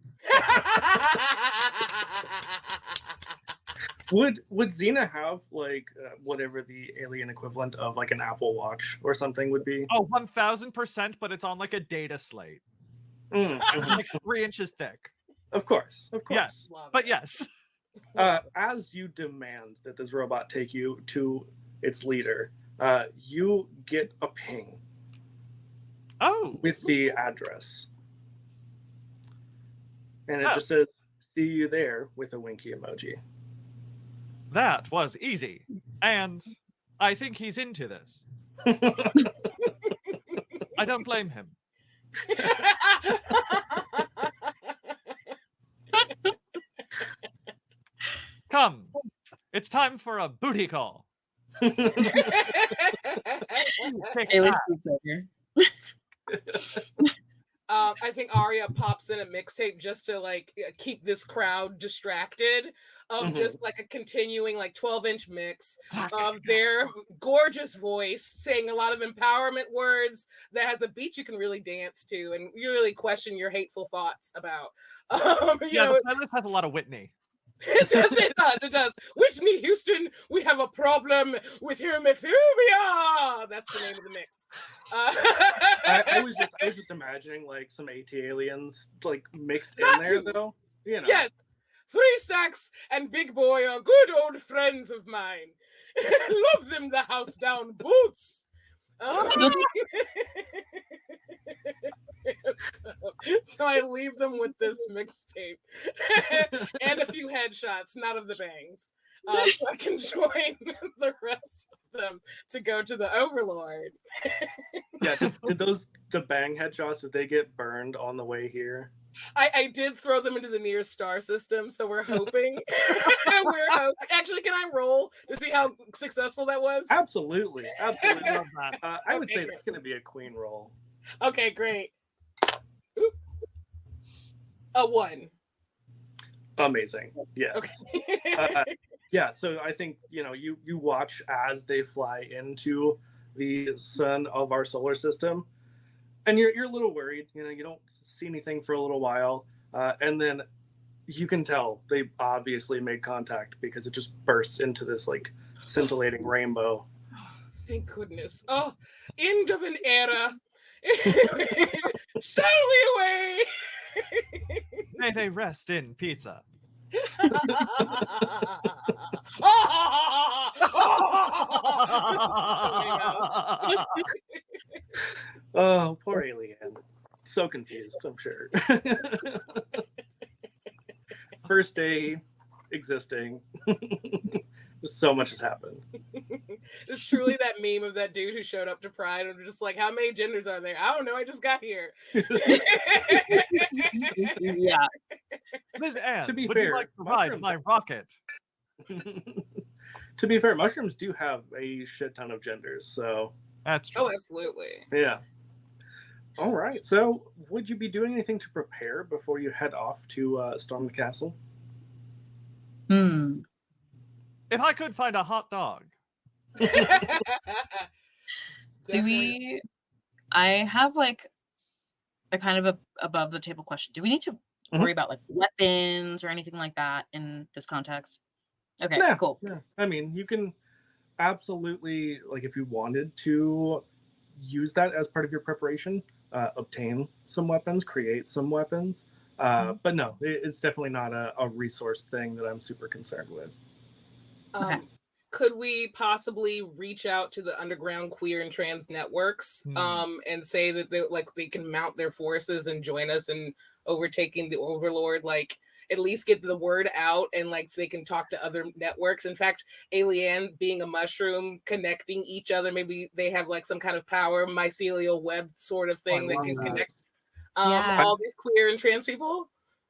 Would Xena have like whatever the alien equivalent of like an Apple Watch or something would be? Oh, 1000%, but it's on like a data slate. It's like 3 inches thick. Of course, of course. Yes, but yes. As you demand that this robot take you to its leader, you get a ping. Oh, with the address, and it Oh. just says "See you there" with a winky emoji. that was easy. And I think he's into this. I don't blame him. Come, it's time for a booty call. Take Haley's that. pizza here. I think Arya pops in a mixtape just to like keep this crowd distracted of just like a continuing like 12-inch mix of their gorgeous voice saying a lot of empowerment words that has a beat you can really dance to and you really question your hateful thoughts about. Yeah, the playlist has a lot of Whitney. It does. Whitney Houston, we have a problem with homophobia. That's the name of the mix. I was just imagining like some AT aliens like mixed in there though. You know. Yes, 3 Stacks and Big Boy are good old friends of mine. Love them, the house down boots. So I leave them with this mixtape and a few headshots, not of the bangs, so I can join the rest of them to go to the Overlord. Yeah. Did the bang headshots? Did they get burned on the way here? I did throw them into the nearest star system, so we're hoping. Actually, can I roll to see how successful that was? Absolutely. Love that. I would Okay, say great. that's going to be a queen roll. Okay, great. Oop. A 1. Amazing. Yes. Okay. Yeah. So I think you watch as they fly into the sun of our solar system, and you're a little worried. You don't see anything for a little while, and then you can tell they obviously made contact because it just bursts into this like scintillating rainbow. Thank goodness. Oh, end of an era. Shall we away? May they rest in pizza. Oh, poor alien. So confused, I'm sure. First day existing. So much has happened. It's truly that meme of that dude who showed up to Pride and just like, how many genders are there? I don't know. I just got here. Yeah. Ms. Anne, To be would fair, you like to ride mushrooms- my rocket? To be fair, mushrooms do have a shit ton of genders, so That's true. Oh, absolutely. yeah. All right. So, would you be doing anything to prepare before you head off to storm the castle? If I could find a hot dog. Do we? I have like a kind of a above the table question. Do we need to worry about like weapons or anything like that in this context? Okay, Yeah, cool. Yeah. I mean, you can absolutely, like, if you wanted to use that as part of your preparation, obtain some weapons, create some weapons. But no, it's definitely not a resource thing that I'm super concerned with. Okay. Could we possibly reach out to the underground queer and trans networks and say that they can mount their forces and join us in overtaking the Overlord, like at least get the word out and like so they can talk to other networks. In fact, Alien being a mushroom connecting each other, maybe they have like some kind of power mycelial web sort of thing that can connect all these queer and trans people.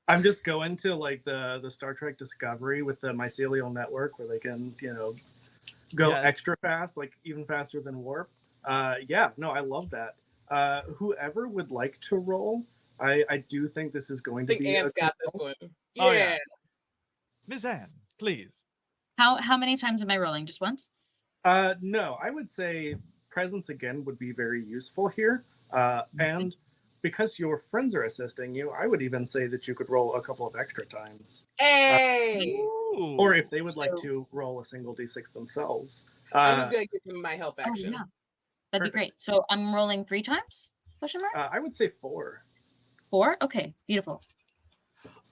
I'm just going to like the Star Trek Discovery with the mycelial network where they can, go extra fast, like even faster than warp. Yeah, no, I love that. Whoever would like to roll, I do think this is going to be. I think Anne's got this one. Yeah. Oh, yeah. Ms. Anne, please. How many times am I rolling? Just once? No, I would say presence again would be very useful here. And because your friends are assisting you, I would even say that you could roll a couple of extra times. Hey, Or if they would like So- to roll a single d6 themselves. I'm just gonna give him my help Oh, action. yeah. That'd Perfect. be great. So I'm rolling 3 times? Question mark? I would say 4. 4? Okay, beautiful.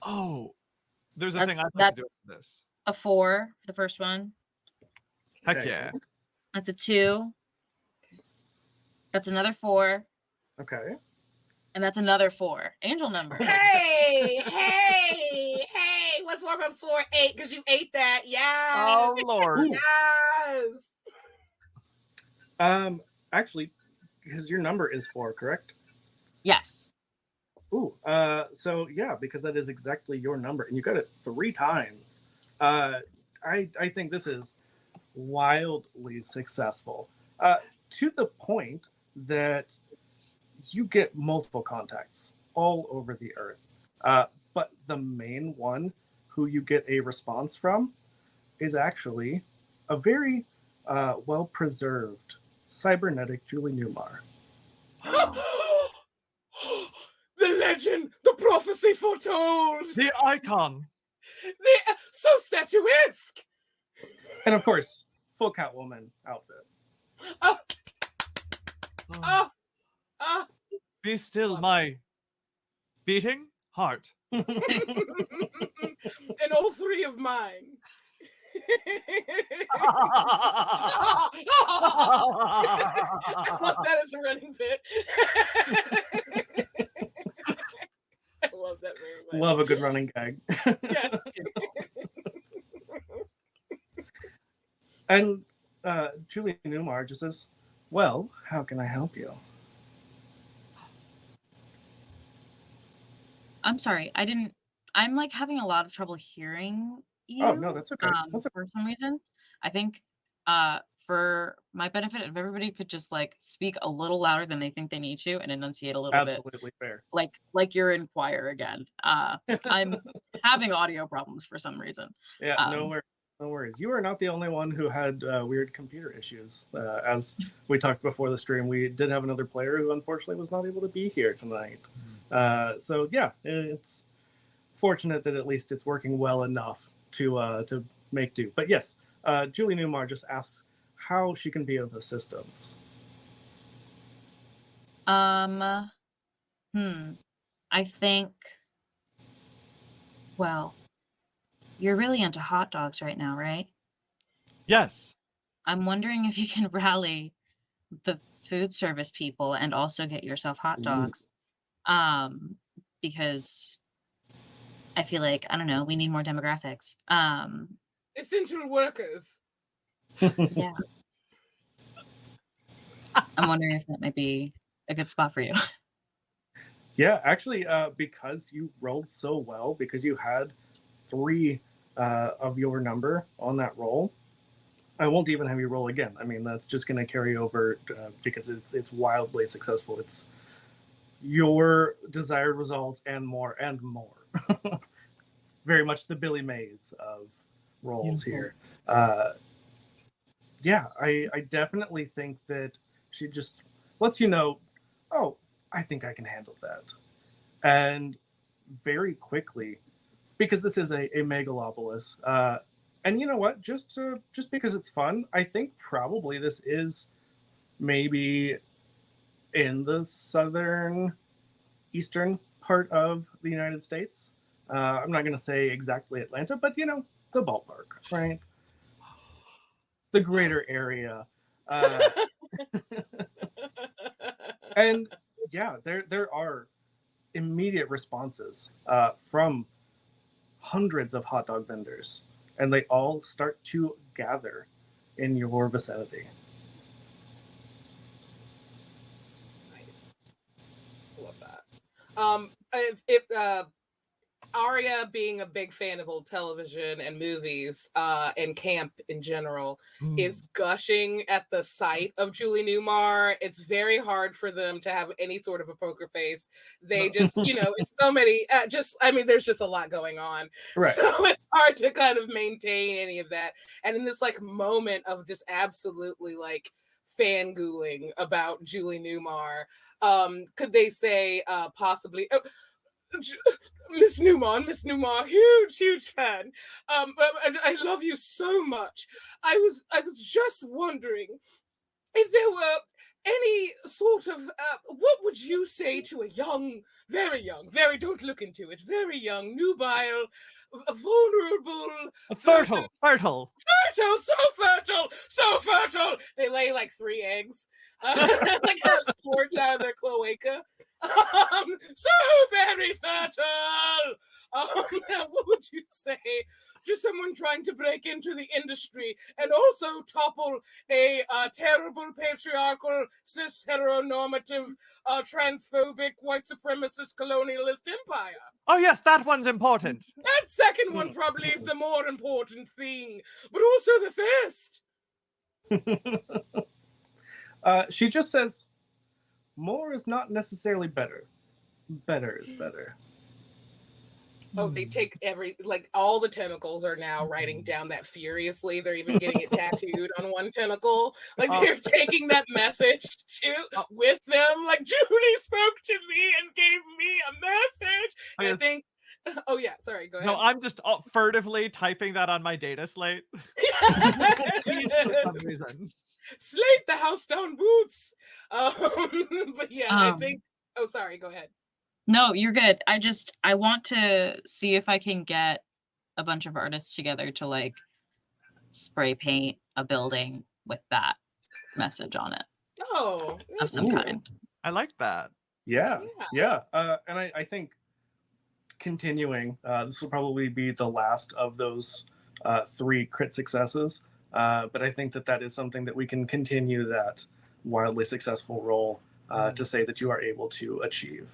Oh, there's a That's- thing I'd like to do that's- with this. A 4 for the first one. Heck yeah. Excellent. That's a 2. That's another 4. Okay. And that's another 4. Angel number. Hey, what's 4 plus 4? 8, because you ate that. Yes. Oh Lord. Yes. Actually, because your number is 4, correct? Yes. Ooh, so yeah, because that is exactly your number, and you got it 3 times. I think this is wildly successful, to the point that you get multiple contacts all over the earth. But the main one who you get a response from is actually a very well-preserved cybernetic Julie Newmar. The legend, the prophecy foretold. The icon. So statuesque. And of course, full Catwoman outfit. Oh, oh. Be still Love my beating heart. And all 3 of mine. I love that as a running bit. I love that very much. Love a good running gag. Yes. And Julie Newmar just says, well, how can I help you? I'm sorry. I'm like having a lot of trouble hearing you. Oh, no, that's okay. That's okay. For some reason. I think for my benefit, if everybody could just like speak a little louder than they think they need to and enunciate a little bit. Absolutely fair. Like you're in choir again. I'm having audio problems for some reason. Yeah, no worries. You are not the only one who had weird computer issues. As we talked before the stream, we did have another player who unfortunately was not able to be here tonight. So yeah, it's fortunate that at least it's working well enough to make do. But yes, Julie Newmar just asks how she can be of assistance. I think, well, you're really into hot dogs right now, right? Yes. I'm wondering if you can rally the food service people and also get yourself hot dogs. Because I feel like, I don't know, we need more demographics. Essential workers. Yeah. I'm wondering if that might be a good spot for you. Yeah, actually, because you rolled so well, because you had 3 of your number on that roll, I won't even have you roll again. I mean, that's just going to carry over because it's wildly successful. It's your desired results and more and more. Very much the Billy Mays of rolls here. Yeah, I definitely think that she just lets you know, oh, I think I can handle that. And very quickly, because this is a megalopolis, and you know what, just because it's fun, I think probably this is maybe in the southern eastern part of the United States. I'm not going to say exactly Atlanta, but you know, the ballpark, right? The greater area. And yeah, there are immediate responses from hundreds of hot dog vendors, and they all start to gather in your vicinity. Nice. Love that. If Aria, being a big fan of old television and movies and camp in general, is gushing at the sight of Julie Newmar. It's very hard for them to have any sort of a poker face. They just, you know, it's so many, there's just a lot going on. Right. So it's hard to kind of maintain any of that. And in this like moment of just absolutely like fangooling about Julie Newmar. Could they say possibly? Oh, Miss Newmar, huge fan. I love you so much. I was just wondering if there were any sort of what would you say to a very don't look into it, very young, nubile, vulnerable, Fertile. fertile, so fertile. They lay like 3 eggs, like a sport out of their cloaca. So very fertile. What would you say to someone trying to break into the industry and also topple a terrible patriarchal, cis heteronormative, transphobic, white supremacist colonialist empire? Oh yes, that one's important. That second one probably is the more important thing, but also the first. She just says, more is not necessarily better. Better is better. Oh, they take all the tentacles are now writing down that furiously. They're even getting it tattooed on one tentacle. Like they're taking that message with them. Like Julie spoke to me and gave me a message. And I think, oh yeah, sorry, go ahead. No, I'm just furtively typing that on my data slate. For some reason. Slate the house down boots. But yeah, I think. Oh, sorry, go ahead. No, you're good. I want to see if I can get a bunch of artists together to like spray paint a building with that message on it. Oh, of some kind. I like that. Yeah. And I think continuing, this will probably be the last of those 3 crit successes. But I think that is something that we can continue that wildly successful roll to say that you are able to achieve.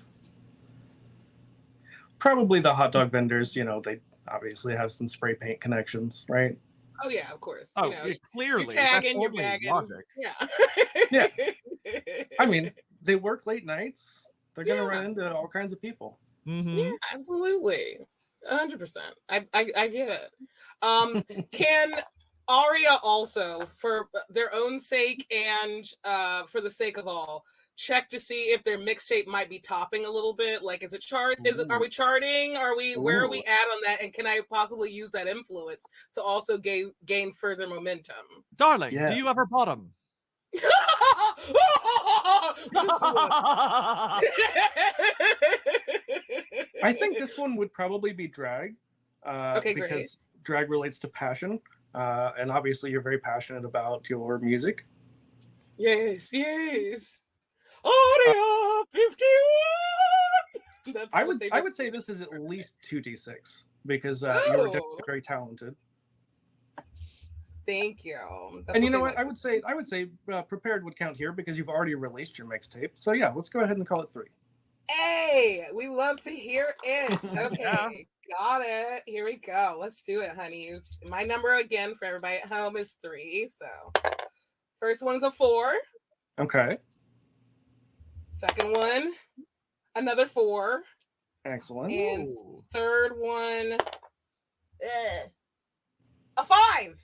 Probably the hot dog vendors, they obviously have some spray paint connections, right? Oh yeah, of course. Oh, clearly. You're tagging, you're bagging. Logic. Yeah. Yeah. I mean, they work late nights. They're going to run into all kinds of people. Mm-hmm. Yeah, absolutely. 100%. I get it. Can Aria also, for their own sake and for the sake of all, check to see if their mixtape might be topping a little bit? Like, is it chart? Are we charting? Where are we at on that? And can I possibly use that influence to also gain further momentum? Darling, do you ever bottom? I think this one would probably be drag. Okay, because great. Drag relates to passion. And obviously you're very passionate about your music. Yes. Aria 51. That's I would say this is at least 2d6 because you're definitely very talented. Thank you. And you know what? I would say prepared would count here because you've already released your mixtape. So yeah, let's go ahead and call it 3. Hey, we love to hear it. Okay, got it. Here we go. Let's do it, honeys. My number again for everybody at home is 3. So first one's a 4. Okay. Second one, another 4. Excellent. And third one, a 5.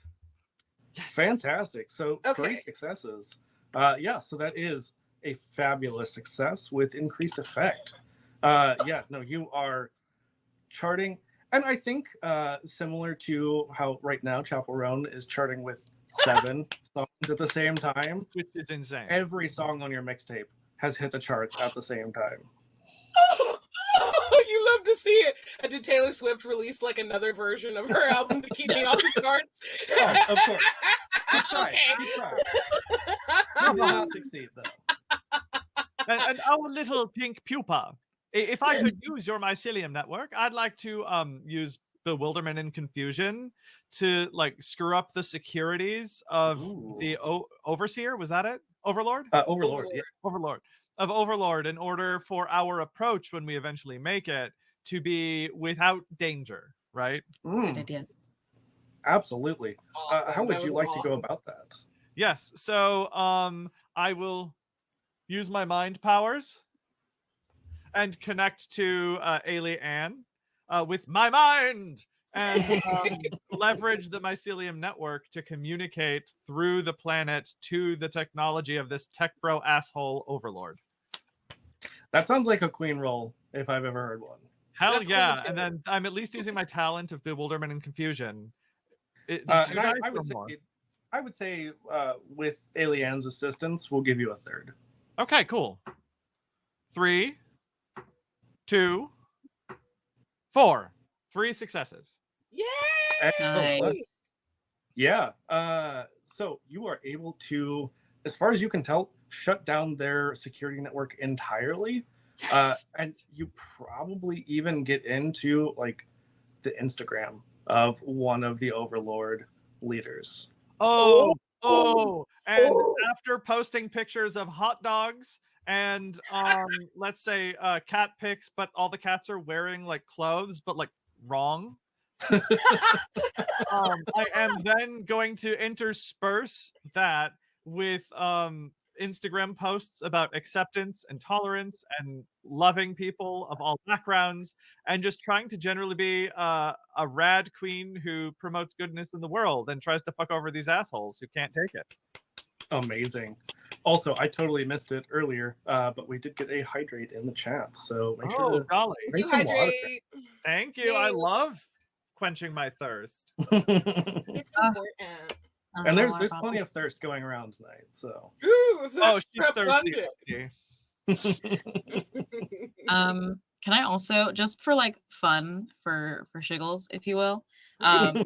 Yes. Fantastic. So 3 successes. So that is a fabulous success with increased effect. You are charting, and I think similar to how right now Chapel Roan is charting with 7 songs at the same time, which is insane. Every song on your mixtape has hit the charts at the same time. You love to see it. And did Taylor Swift release like another version of her album to keep me off the charts? Oh, of course. Keep trying. You did not succeed though. And our little pink pupa. If I could use your mycelium network, I'd like to use bewilderment and confusion to like screw up the securities of the overseer. Was that it? Overlord? Overlord. Yeah. Overlord in order for our approach when we eventually make it to be without danger, right? Good idea. Absolutely. Awesome. How would you like to go about that? Yes. So I will use my mind powers and connect to Ailey Ann with my mind and leverage the mycelium network to communicate through the planet to the technology of this tech bro asshole overlord. That sounds like a queen role if I've ever heard one. Hell That's yeah. cool, And too. then I'm at least using my talent of bewilderment and confusion. Two And dice I or would say, more? with Alian's assistance, we'll give you a third. Okay, cool. 3, 2, 4. 3 successes. Yay! Excellent. Nice. Yeah. So you are able to, as far as you can tell, shut down their security network entirely. Yes. And you probably even get into like the Instagram of one of the Overlord leaders. Oh, Oh, and oh. after posting pictures of hot dogs and let's say cat pics, but all the cats are wearing like clothes, but like wrong. I am then going to intersperse that with Instagram posts about acceptance and tolerance and loving people of all backgrounds, and just trying to generally be a rad queen who promotes goodness in the world and tries to fuck over these assholes who can't take it. Amazing. Also, I totally missed it earlier, but we did get a hydrate in the chat, so make sure to Golly. drink some water. Dehydrate. Thank you. I Yay. love quenching my thirst. It's important. And there's plenty of thirst going around tonight, so. Ooh, that's She's thirsty. Can I also, just for like fun, for shiggles, if you will,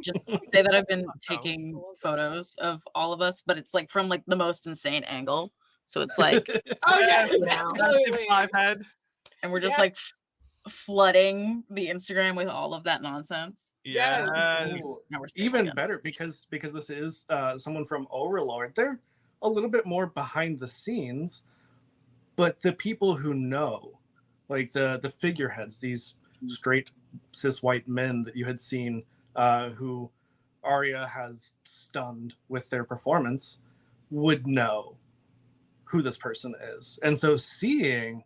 just say that I've been taking photos of all of us, but it's like from like the most insane angle. So it's like, Oh yes, Yeah. absolutely. Five head. and we're just Yeah. like flooding the Instagram with all of that nonsense. Yes. Yes. Ooh, Now we're staying even again. better because this is someone from Overlord. They're a little bit more behind the scenes, but the people who know, like the figureheads, these straight cis white men that you had seen, who Arya has stunned with their performance, would know who this person is. And so seeing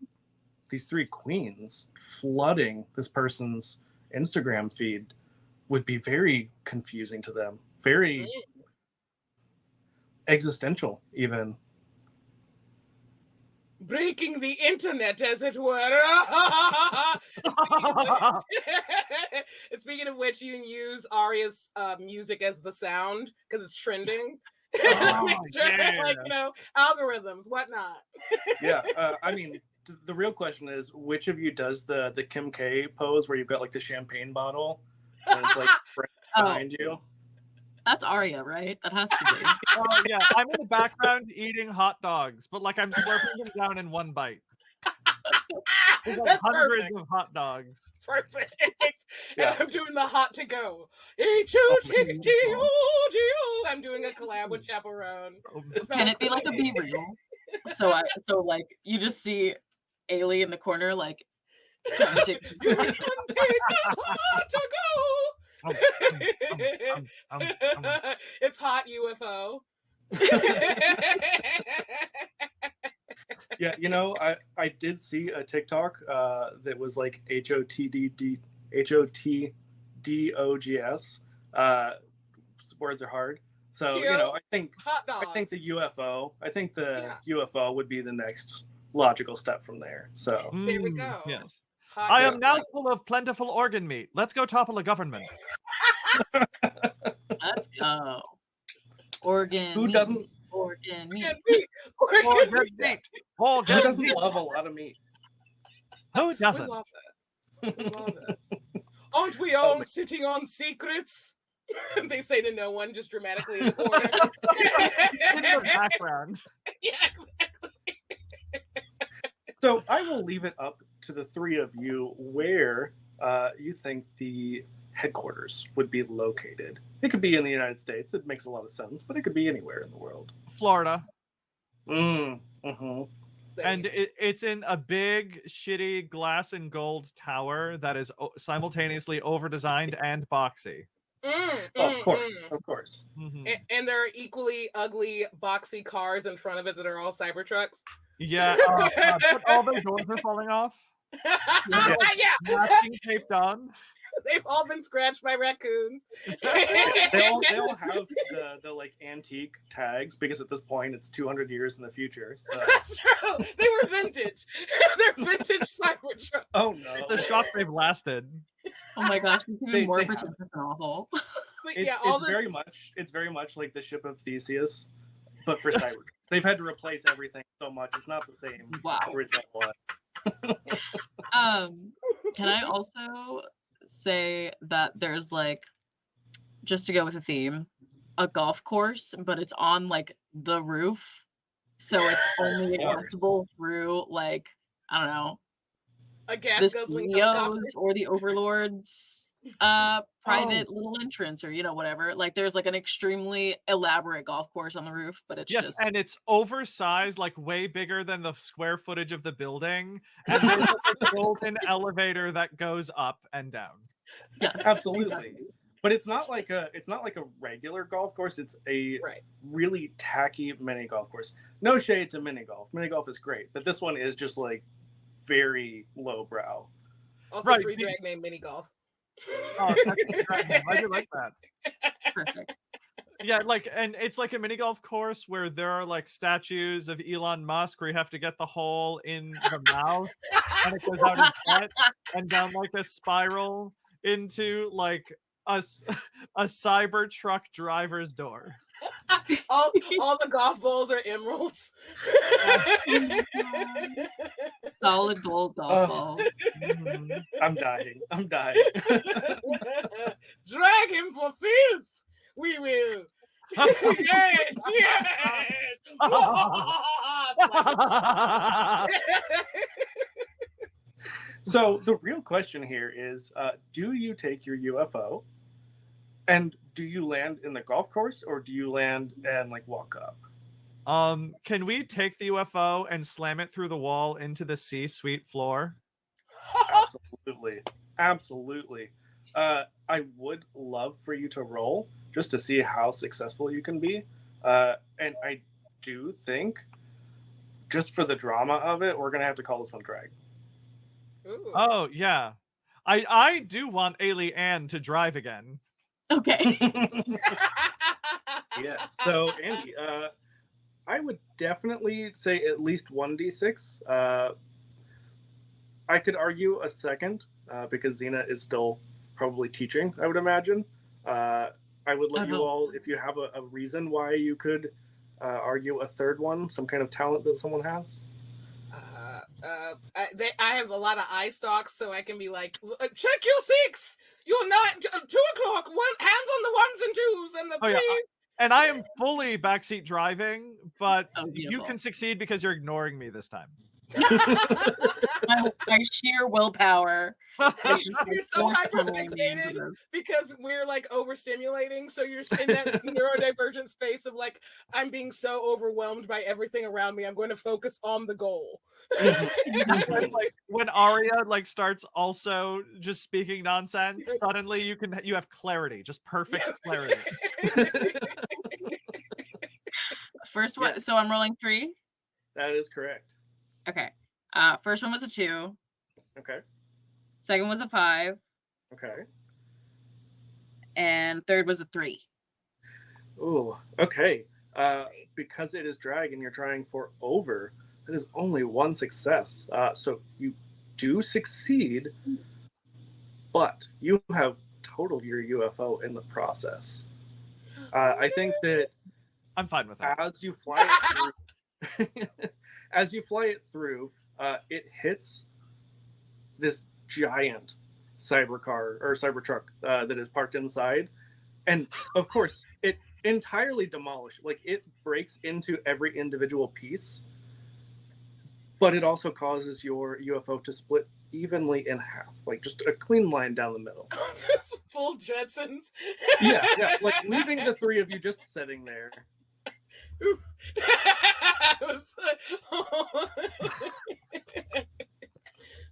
these 3 queens flooding this person's Instagram feed would be very confusing to them, very existential even. Breaking the internet, as it were. And speaking of which, you can use Arya's music as the sound because it's trending. Oh, Make sure, yeah. like, algorithms, whatnot. Yeah, I mean, the real question is, which of you does the Kim K pose where you've got like the champagne bottle and it's like behind you? That's Arya, right? That has to be. Oh yeah, I'm in the background eating hot dogs, but like I'm slurping them down in one bite. There's like That's hundreds perfect. of hot dogs. Perfect. Yeah. And I'm doing the hot to go. H-O-T-T-O-G-O. I'm doing a collab with Chaperone. Can it be like a be real? So like you just see Ailey in the corner, like trying to take You can pick us hot to go. It's hot UFO. Yeah, I did see a TikTok that was like HOTDOGS. Words are hard. So, Cute. I think Hot dogs. the UFO would be the next logical step from there. So There we go. Yes. Hot I am dog. now full of plentiful organ meat. Let's go topple a government. Let's go. Organ. who meat, doesn't Organ meat. Organ meat. Organ who doesn't meat. love a lot of meat? Who We doesn't? love it. We love it. Aren't we all sitting on secrets? They say to no one, just dramatically in the corner. In the background. Yeah, exactly. So I will leave it up to the 3 of you where you think the headquarters would be located. It could be in the United States. It makes a lot of sense, but it could be anywhere in the world. Florida. Mm-hmm. And it's in a big, shitty glass and gold tower that is simultaneously over-designed and boxy. Of course. Mhm. And there are equally ugly, boxy cars in front of it that are all Cybertrucks. Yeah, but all the doors are falling off. Yeah. Masking taped on. They've all been scratched by raccoons. They all have the like antique tags because at this point it's 200 years in the future. So That's true. They were vintage. They're vintage Cybertrucks. oh no, It's a shock they've lasted. Oh my gosh, it's even more they pretentious than awful. But it's, yeah, all it's the very much like the ship of Theseus, but for Cybertrucks. They've had to replace everything so much. It's not the same Wow. original one. Can I also say that there's like, just to go with the theme, a golf course, but it's on like the roof, so it's only accessible through like, I don't know, a the gas guzzling helicopter. CEOs or the overlords private little entrance, or whatever. Like there's like an extremely elaborate golf course on the roof, but it's Yes, just and it's oversized, like way bigger than the square footage of the building. And there's like a golden elevator that goes up and down. yes, Absolutely. But it's not like a regular golf course. It's a really tacky mini golf course. No shade to mini golf. Mini golf is great, but this one is just like very lowbrow. Also, free drag name mini golf. Oh, I do like that. perfect. Yeah, like, and it's like a mini golf course where there are like statues of Elon Musk where you have to get the hole in the mouth and it goes out his butt and down like a spiral into like a Cybertruck driver's door. all the golf balls are emeralds. Solid gold golf ball. I'm dying. Drag him for filth. We will. Yes. So the real question here is, do you take your UFO and do you land in the golf course or do you land and like walk up? Can we take the UFO and slam it through the wall into the C-suite floor? Absolutely. I would love for you to roll just to see how successful you can be. And I do think, just for the drama of it, we're gonna have to call this one drag. Ooh. Oh yeah, I do want Ailey Ann to drive again. Okay. Yes. So Andy, I would definitely say at least 1d6. I could argue a second because Xena is still probably teaching, I would imagine. I would let you all, if you have a reason why you could argue a third one, some kind of talent that someone has. I have a lot of eye stalks, so I can be like, check your 6. You're not 2 o'clock. Hands on the 1s and 2s and the 3s. Yeah. And I am fully backseat driving, but you beautiful. can succeed because you're ignoring me this time. My sheer willpower. You're so hyperfixated because we're like overstimulating. So you're in that neurodivergent space of like, I'm being so overwhelmed by everything around me. I'm going to focus on the goal. Like when Arya like starts also just speaking nonsense, suddenly you have clarity, just perfect clarity. First one. So I'm rolling 3. That is correct. Okay. First one was a 2. Okay. Second was a 5. Okay. And third was a 3. Ooh, okay. Because it is drag and you're trying for over, that is only 1 success. So you do succeed, but you have totaled your UFO in the process. I think that I'm fine with that. As you fly it through, it hits this giant cybercar or Cybertruck that is parked inside, and of course it entirely demolished. Like it breaks into every individual piece, but it also causes your UFO to split evenly in half, like just a clean line down the middle. Just full Jetsons. Yeah, like leaving the 3 of you just sitting there.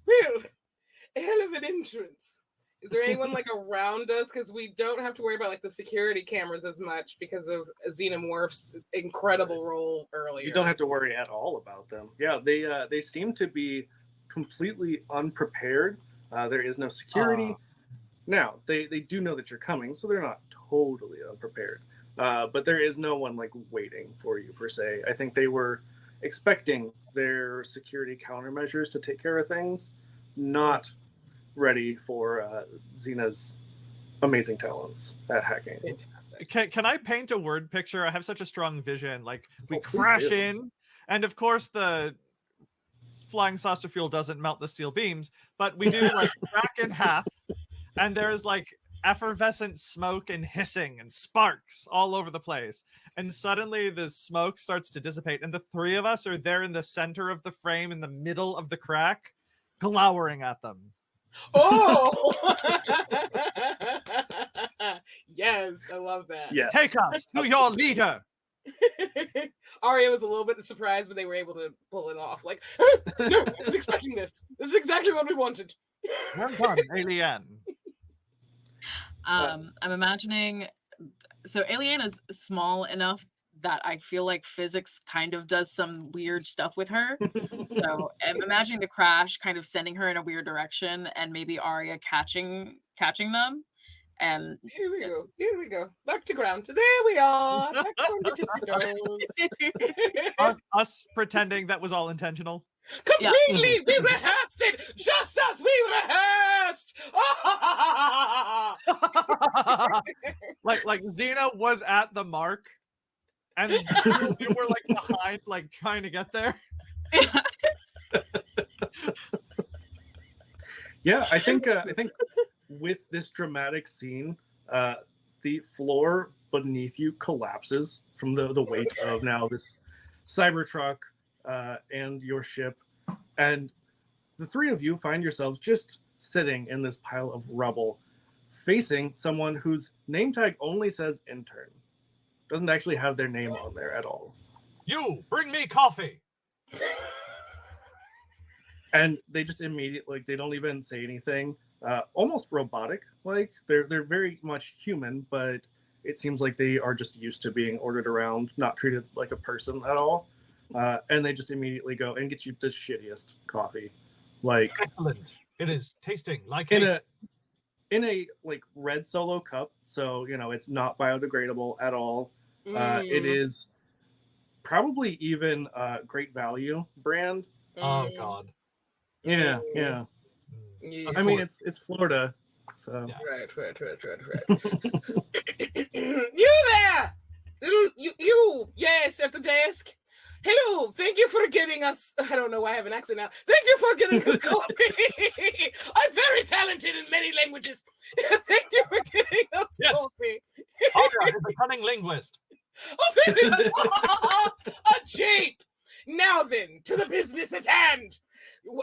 Well, a hell of an entrance. Is there anyone like around us? Because we don't have to worry about like the security cameras as much because of Xenomorph's incredible role earlier. You don't have to worry at all about them. Yeah, they seem to be completely unprepared. There is no security. Now, they do know that you're coming, so they're not totally unprepared. But there is no one like waiting for you per se. I think they were expecting their security countermeasures to take care of things, not ready for Xena's amazing talents at hacking. Fantastic. Can I paint a word picture? I have such a strong vision. Like we Oh, please crash do. in, and of course the flying saucer fuel doesn't melt the steel beams, but we do like crack in half, and there's like effervescent smoke and hissing and sparks all over the place. And suddenly the smoke starts to dissipate, and the three of us are there in the center of the frame, in the middle of the crack, glowering at them. Oh, yes, I love that. Yeah. Take us to your leader. Arya was a little bit surprised, but they were able to pull it off. Like, no, I was expecting this. This is exactly what we wanted. Well done, Alien. I'm imagining, so Alien is small enough that I feel like physics kind of does some weird stuff with her. So I'm imagining the crash kind of sending her in a weird direction, and maybe Arya catching them. And Here we go. Here we go. Back to ground. There we are. Back on the tippy toes. Us pretending that was all intentional. Completely. We rehearsed it just as we rehearsed. like Xena was at the mark, and we were like behind, like trying to get there. Yeah, I think with this dramatic scene, the floor beneath you collapses from the weight of now this Cybertruck and your ship, and the three of you find yourselves just sitting in this pile of rubble, facing someone whose name tag only says intern. Doesn't actually have their name on there at all. You bring me coffee. And they just immediately, like, they don't even say anything. Almost robotic. Like they're very much human, but it seems like they are just used to being ordered around, not treated like a person at all. And they just immediately go and get you the shittiest coffee. Like, Excellent. It is tasting like in a like red Solo cup, so you know it's not biodegradable at all. It is probably even Great Value brand. Oh God. Yeah. Yes. I mean, it's Florida, so Yeah. Right. You there! You, yes, at the desk. Hello, thank you for giving us, I don't know why I have an accent now. Thank you for giving us coffee. I'm very talented in many languages. Thank you for giving us coffee. Arya is a cunning linguist. Oh, very much. A jape. Now then, to the business at hand.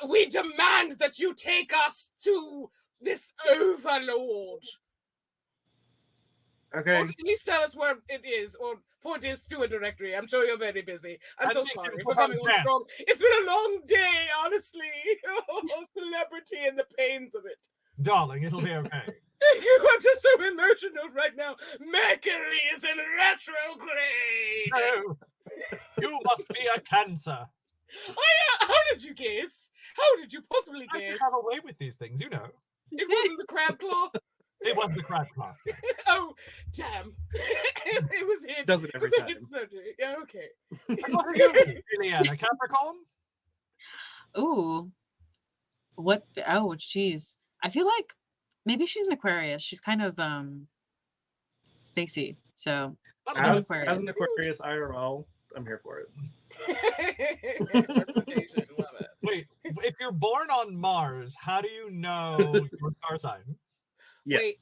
We demand that you take us to this overlord. okay. Or at least tell us where it is, or point us to a directory. I'm sure you're very busy. I'm I so think sorry it's for coming on dance. strong. It's been a long day, honestly. Oh, celebrity and the pains of it. Darling, it'll be okay. You are just so emotional right now. Mercury is in retrograde. No. You must be a cancer. How did you guess? How did you possibly I guess? just have a way with these things, you know. It wasn't the crab claw. It wasn't the crab claw. Oh, damn. It was hit. Does it every was a time. hit surgery. Yeah, okay. What are you, Juliana? Capricorn? ooh, what? Oh, geez. I feel like maybe she's an Aquarius. She's kind of spacey. So As Aquarius. an Aquarius IRL, I'm here for it. Representation, love it. Wait, if you're born on Mars, how do you know your star sign? Yes. Wait,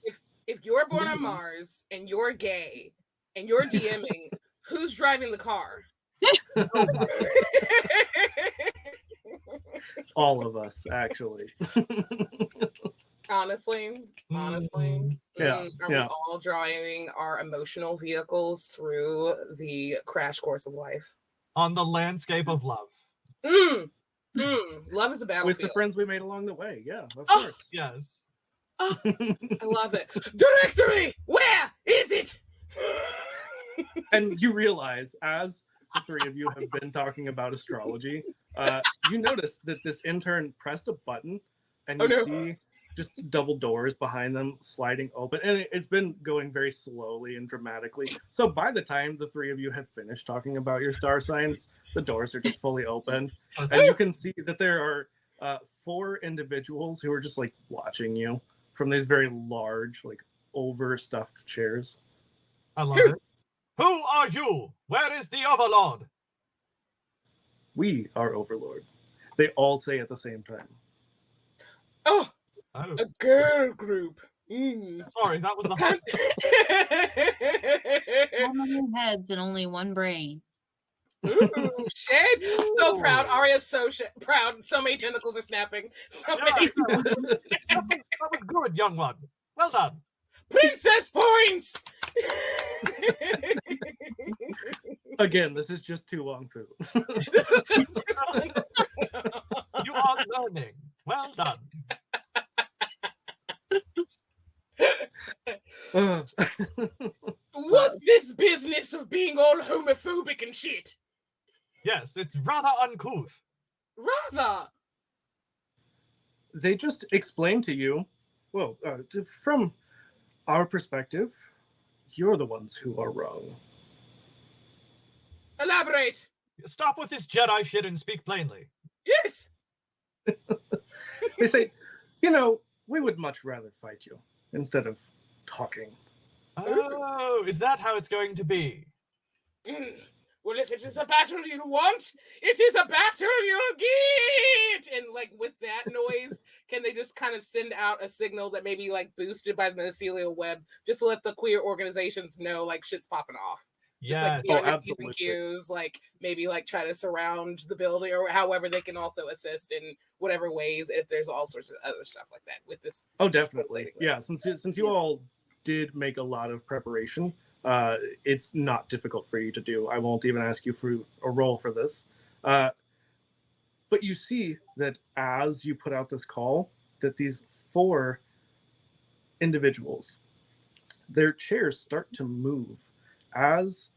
if you're born on Mars and you're gay and you're DMing, who's driving the car? All of us, actually. Honestly. Yeah, Are we yeah. all driving our emotional vehicles through the crash course of life? On the landscape of love. Love is a battlefield. With the friends we made along the way. Yeah, of Oh. course. Yes. Oh, I love it. Directory! Where is it? And you realize, as the three of you have been talking about astrology, you notice that this intern pressed a button and Oh, you no. see just double doors behind them sliding open, and it's been going very slowly and dramatically. So by the time the three of you have finished talking about your star signs, the doors are just fully open, and you can see that there are 4 individuals who are just like watching you from these very large, like overstuffed chairs. I love it. Who are you? Where is the Overlord? We are Overlord. They all say at the same time. Oh, Oh, a girl group. Mm. sorry, that was the hot. How many heads and only one brain? Ooh, shade. So Ooh. proud. Arya's so proud. So many tentacles are snapping. So many. That was good, young one. Well done. Princess points. Again, this is just too long food. This is just too long. You are learning. Well done. What's this business of being all homophobic and shit? Yes, it's rather uncouth. Rather. They just explain to you, well, from our perspective, you're the ones who are wrong. Elaborate. Stop with this Jedi shit and speak plainly. Yes. They say, you know, we would much rather fight you instead of talking. Oh, is that how it's going to be? Well, if it is a battle you want, it is a battle you'll get. And like with that noise, can they just kind of send out a signal that maybe like boosted by the mycelial web, just to let the queer organizations know like shit's popping off? Just Yeah. like be on your P's absolutely. and Q's, like maybe like try to surround the building or however they can also assist in whatever ways if there's all sorts of other stuff like that with this. Oh, this definitely. pulsating Yeah, since you all did make a lot of preparation, it's not difficult for you to do. I won't even ask you for a roll for this. But you see that as you put out this call, that these 4 individuals, their chairs start to move as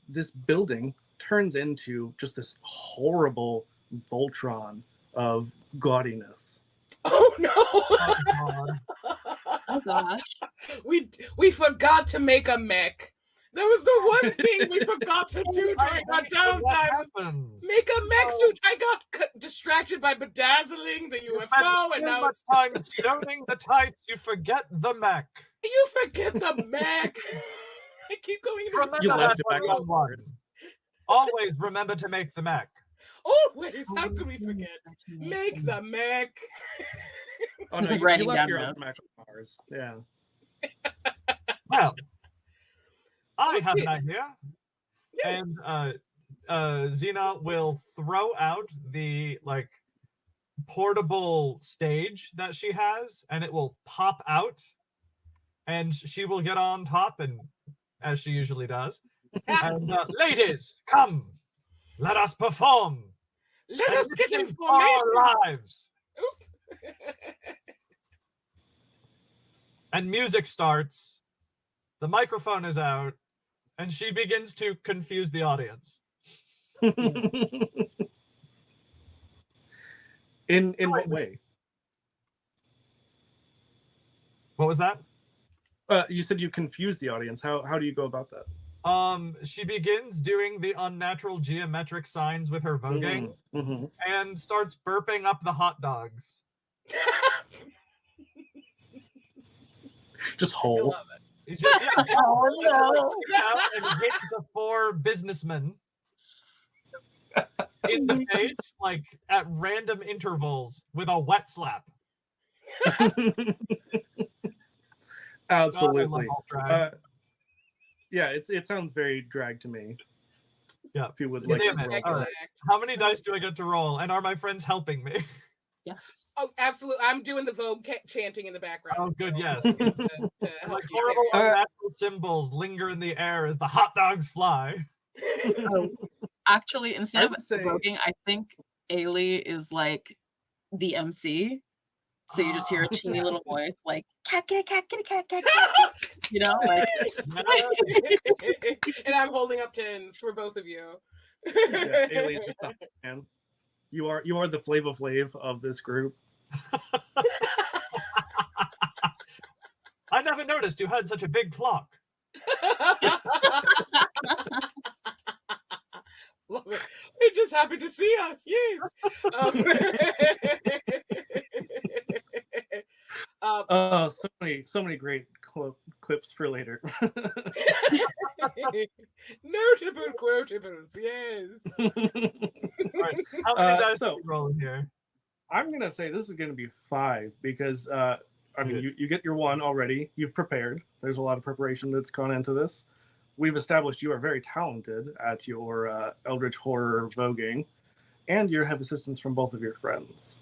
this building turns into just this horrible Voltron of gaudiness. Oh no! Oh gosh. We forgot to make a mech. That was the one thing we forgot to do during our downtime. Make a mech suit. I got distracted by bedazzling the UFO, and now it's time stoning the tights. You forget the mech. you forget the mech. I keep going into Remember You left that, it back young on one. first. Always remember to make the mech. Always. How could we forget? Make the mech. Oh no, you Writing left down your notes. own match on Mars. Yeah. Well, I have an shit. idea. Yes. And Xena will throw out the like portable stage that she has, and it will pop out, and she will get on top, and as she usually does. And ladies, come, let us perform. Let and us get in listen for our formation. lives. Oops. And music starts. The microphone is out, and she begins to confuse the audience. In what way? What was that? You said you confused the audience. How do you go about that? She begins doing the unnatural geometric signs with her voguing Mm-hmm. and starts burping up the hot dogs. Just I whole. love it. It's just, Oh no. and hit the 4 businessmen in the face, like at random intervals with a wet slap. Absolutely. God, I love all drag. Yeah, it sounds very drag to me. Yeah. If you would Yeah, like to damn it. roll All for right. it. How many dice do I get to roll? And are my friends helping me? Yes. Oh, absolutely. I'm doing the Vogue chanting in the background. Oh, good, so yes. to help Like you horrible carry unnatural symbols linger in the air as the hot dogs fly. on. Oh, actually, instead I of would say- voguing, I think Ailey is like the MC. So you just hear a teeny little voice like cat, cat, cat, cat, cat, cat, cat. You know, like And I'm holding up tins for both of you. Yeah, Alien's just not man. You are the Flava Flav of this group. I never noticed you had such a big clock. Love it. They're just happy to see us. Yes. Oh, so many great clips for later. Notable quotables. Yes. All right, how many dice so are we rolling here? I'm gonna say this is gonna be 5 because I mean you get your 1 already. You've prepared. There's a lot of preparation that's gone into this. We've established you are very talented at your Eldritch Horror voguing, and you have assistance from both of your friends.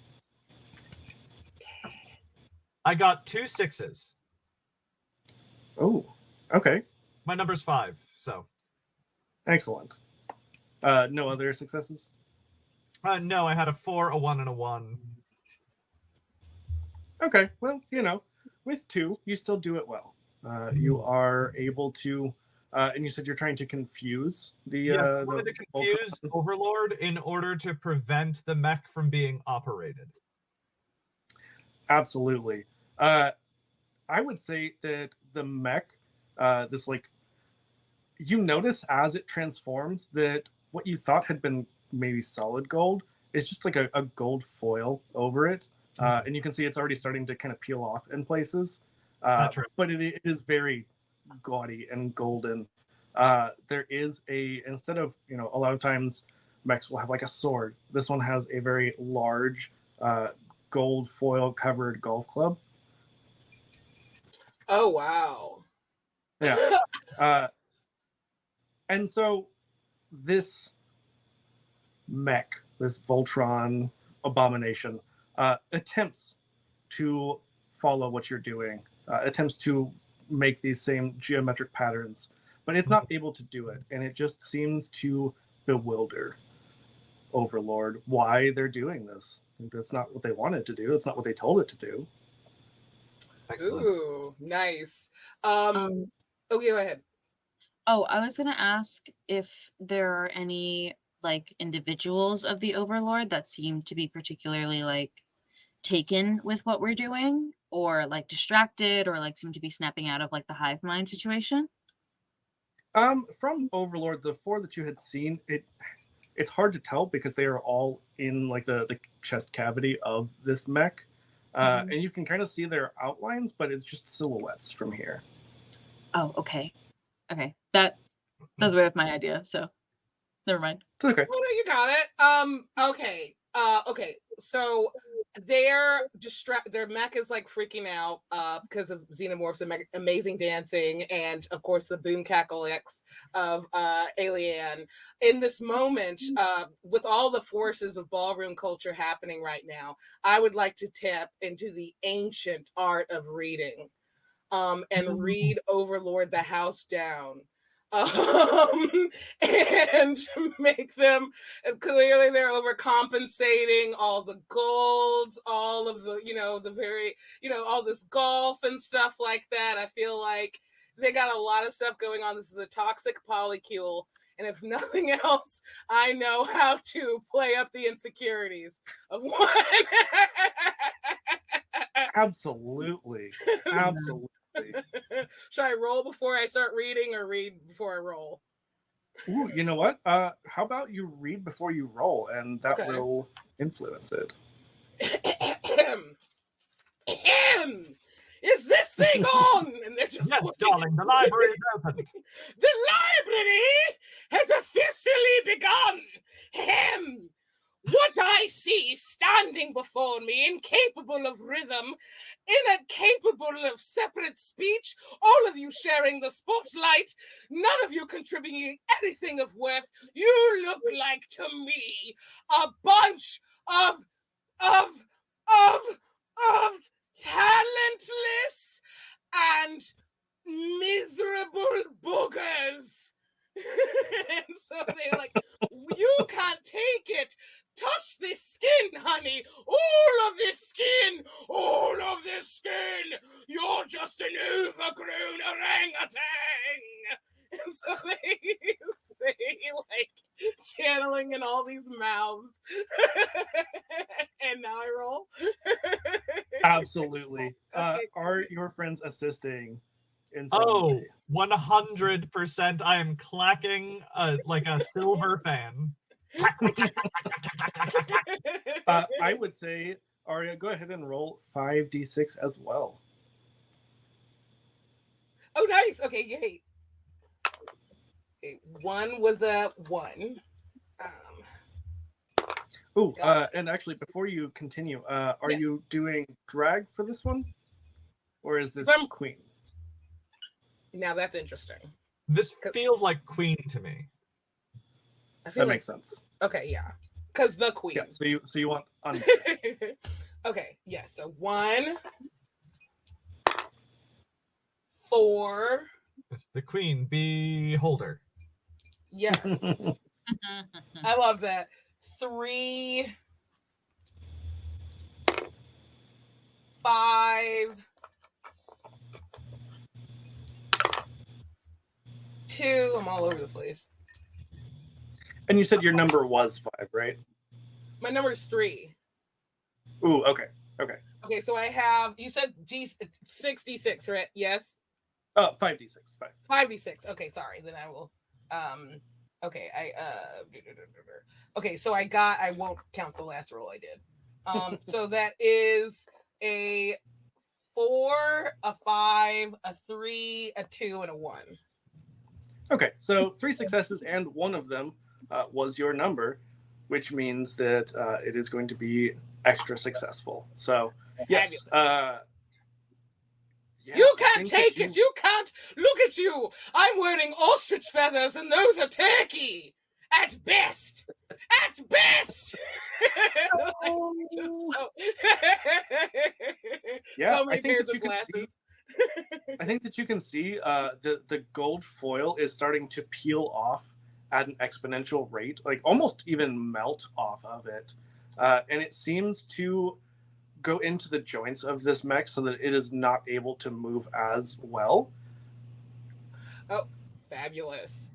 I got 2 6s. Oh, okay, My number's 5, so. excellent. No other successes? No, I had a 4, a 1, and a 1. Okay, well, with 2, you still do it well. You are able to, and you said you're trying to confuse the. I wanted to confuse Overlord in order to prevent the mech from being operated. Absolutely. I would say that the mech, this you notice as it transforms that what you thought had been maybe solid gold is just like a gold foil over it. And you can see it's already starting to kind of peel off in places. That's right. But it is very gaudy and golden. There is instead of, a lot of times mechs will have like a sword. This one has a very large gold foil covered golf club. Oh wow. Yeah. And so this mech, this Voltron abomination, attempts to follow what you're doing, attempts to make these same geometric patterns, but it's not able to do it. And it just seems to bewilder Overlord why they're doing this. That's not what they wanted to do. That's not what they told it to do. Excellent. Ooh, nice. Um, Oh, go ahead. Oh, I was gonna ask if there are any like individuals of the Overlord that seem to be particularly like taken with what we're doing, or like distracted, or like seem to be snapping out of like the hive mind situation. From Overlord, the 4 that you had seen, it's hard to tell because they are all in like the chest cavity of this mech. And you can kind of see their outlines, but it's just silhouettes from here. Oh, okay. Okay. That does away with my idea, so never mind. It's okay. Oh no, you got it. Okay. Okay. So their mech is like freaking out because of Xenomorph's amazing dancing and of course the boom cackle X of Alien. In this moment, with all the forces of ballroom culture happening right now, I would like to tap into the ancient art of reading and read Overlord the House down. And make them, and clearly they're overcompensating all the golds, all of the, the very, all this golf and stuff like that. I feel like they got a lot of stuff going on. This is a toxic polycule. And if nothing else, I know how to play up the insecurities of one. Absolutely. Absolutely. Should I roll before I start reading or read before I roll? Ooh, you know what? How about you read before you roll, and that Okay. will influence it. Is this thing on? And they're just Yes, darling, the library is open. The library has officially begun. Ahem. What I see standing before me, incapable of rhythm, incapable of separate speech, all of you sharing the spotlight, none of you contributing anything of worth, you look like to me a bunch of talentless and miserable boogers. And so they're like, you can't take it. Touch this skin, honey. All of this skin. All of this skin. You're just an overgrown orangutan. And so they say, like, channeling in all these mouths. And now I roll. Absolutely. Okay, Are your friends assisting in Oh, some 100%. I am clacking like a silver fan. I would say, Arya, go ahead and roll 5d6 as well. Oh, nice. Okay, yay. Okay, one was a 1. Ooh, and actually, before you continue, are Yes. you doing drag for this one? Or is this I'm- queen? Now that's interesting. This feels like Queen to me. I feel That like, makes sense. okay, yeah. Because the queen. Yeah, so you want Okay, yes. So 1, 4. It's the Queen beholder. Yes. I love that. 3, 5, 2. I'm all over the place. And you said your number was 5, right? My number is 3. Ooh, okay. Okay, so I have, you said 6d6, right? Yes? 5d6. 5. 5d6. Okay, sorry. Then I will, okay, okay, so I won't count the last roll I did. So that is a 4, a 5, a 3, a 2, and a 1. Okay, so 3 successes, and one of them was your number, which means that it is going to be extra successful. So, yes. Yeah, You I can't think that take it. You can't. Look at you. I'm wearing ostrich feathers, and those are turkey. At best. At best. Yeah, So many I think pairs that you of can see. glasses. I think that you can see the gold foil is starting to peel off at an exponential rate, like almost even melt off of it, and it seems to go into the joints of this mech so that it is not able to move as well. Oh, fabulous.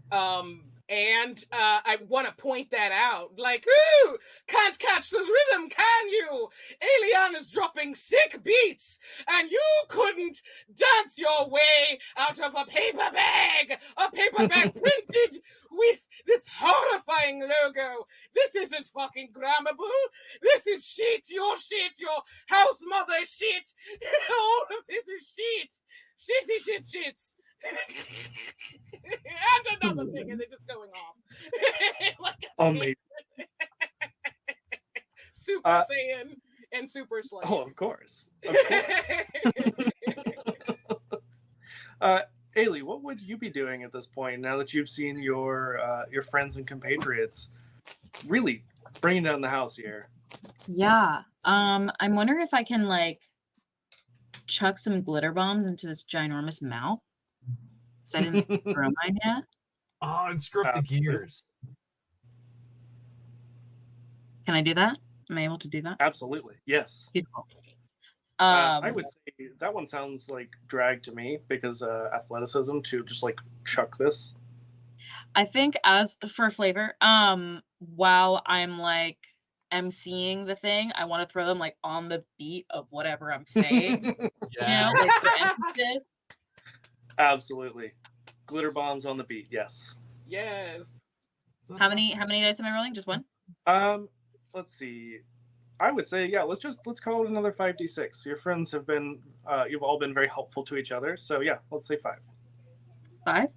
And I want to point that out. Like, ooh, can't catch the rhythm, can you? Alien is dropping sick beats, and you couldn't dance your way out of a paper bag printed with this horrifying logo. This isn't fucking grammable. This is shit, your house mother shit. All of this is shit. Shitty shits. And another thing, and they're just going off. Like Amazing. Super Saiyan and Super Slave. Oh, of course. Ailey, what would you be doing at this point now that you've seen your friends and compatriots really bringing down the house here? Yeah. I'm wondering if I can like chuck some glitter bombs into this ginormous mouth. So I didn't throw mine yet. Oh, and screw up the gears. Can I do that? Am I able to do that? Absolutely, yes. Beautiful. I would say that one sounds like drag to me because athleticism to just like chuck this. I think as for flavor, while I'm like emceeing the thing, I want to throw them like on the beat of whatever I'm saying. Yeah. You know, like for emphasis. Absolutely. Glitter bombs on the beat, yes. Yes. How many dice am I rolling? Just one? Let's see. I would say, yeah, let's call it another 5d6. Your friends have been you've all been very helpful to each other. So yeah, let's say 5. 5?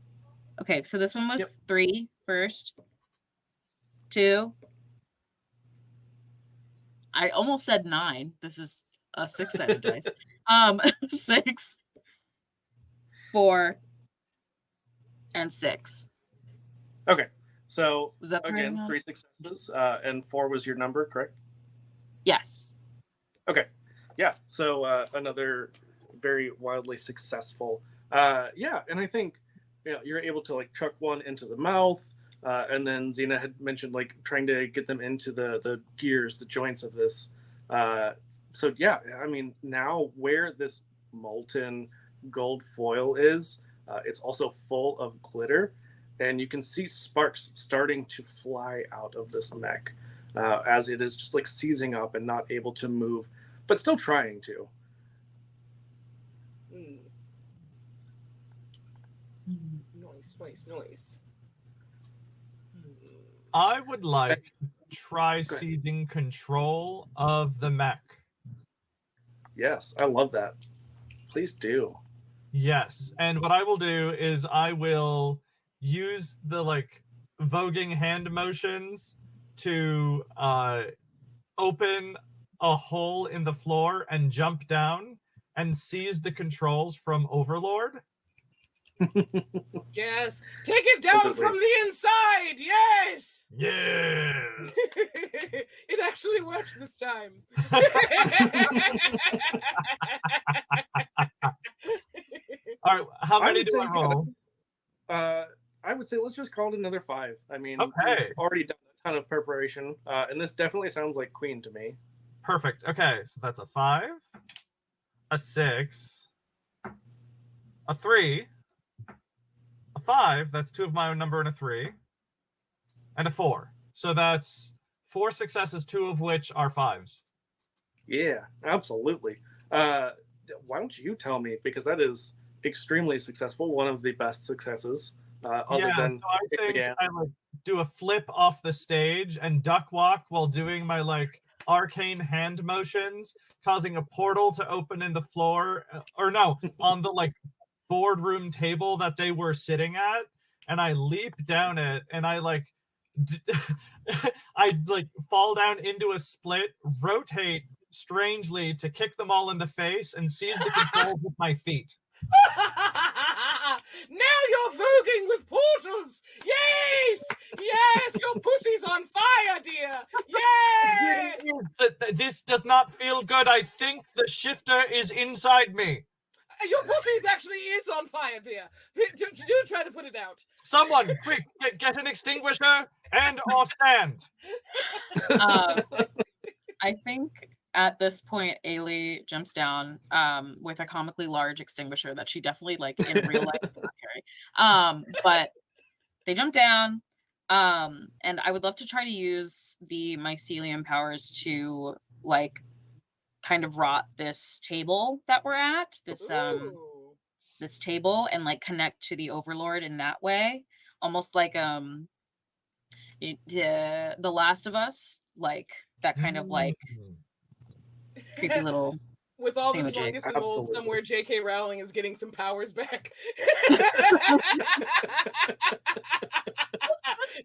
Okay, so this one was Yep. 3 first. 2. I almost said 9. This is a 6-sided dice. 6, 4, and 6. Okay. So Was that again, right? 3 successes, and 4 was your number, correct? Yes. Okay. Yeah. So another very wildly successful. Yeah, and I think you're able to like chuck one into the mouth, and then Xena had mentioned like trying to get them into the gears, the joints of this. So yeah, I mean now where this molten gold foil is, it's also full of glitter, and you can see sparks starting to fly out of this mech as it is just like seizing up and not able to move, but still trying to. Noise. I would like to try seizing control of the mech. Yes, I love that. Please do. Yes, and what I will do is I will use the like voguing hand motions to open a hole in the floor and jump down and seize the controls from Overlord. Yes, take it down from the inside. Yes. Yes. It actually worked this time. All right, how many do I roll? I would say let's just call it another 5. I mean, Okay. we've already done a ton of preparation, and this definitely sounds like Queen to me. Perfect. Okay, so that's a 5, a 6, a 3, a 5. That's 2 of my own number and a 3, and a 4. So that's 4 successes, 2 of which are 5s. Yeah, absolutely. Why don't you tell me, because that is extremely successful, one of the best successes. Other than so I think I like do a flip off the stage and duck walk while doing my like arcane hand motions, causing a portal to open in the floor, or no, on the like boardroom table that they were sitting at, and I leap down it, and I like I like fall down into a split, rotate strangely to kick them all in the face, and seize the controls with my feet. Now you're voguing with portals. Yes, your pussy's on fire, dear. Yes. This does not feel good. I think the shifter is inside me. Your pussy's actually is on fire, dear. Do try to put it out. Someone, quick, get an extinguisher and or stand. I think at this point, Ailey jumps down with a comically large extinguisher that she definitely, like, in real life cannot carry. But they jump down, and I would love to try to use the mycelium powers to, like, kind of rot this table that we're at, this table, and, like, connect to the Overlord in that way. Almost like The Last of Us, like, that kind of, like, creepy little with all this thingamajig. fungus and mold somewhere, J.K. Rowling is getting some powers back.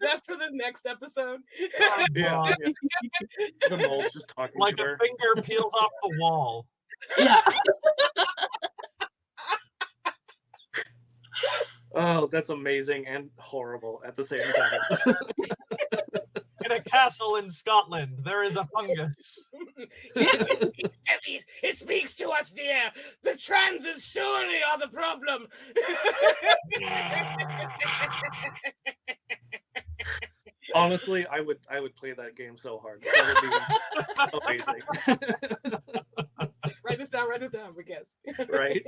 That's for the next episode. Yeah. The mold's just talking like to her. A finger peels off the wall. Yeah. Oh, that's amazing and horrible at the same time. In a castle in Scotland, there is a fungus. Yes, it speaks to us, dear. The transes surely are the problem. Honestly, I would play that game so hard. That would be amazing. Write this down, we guess. Right?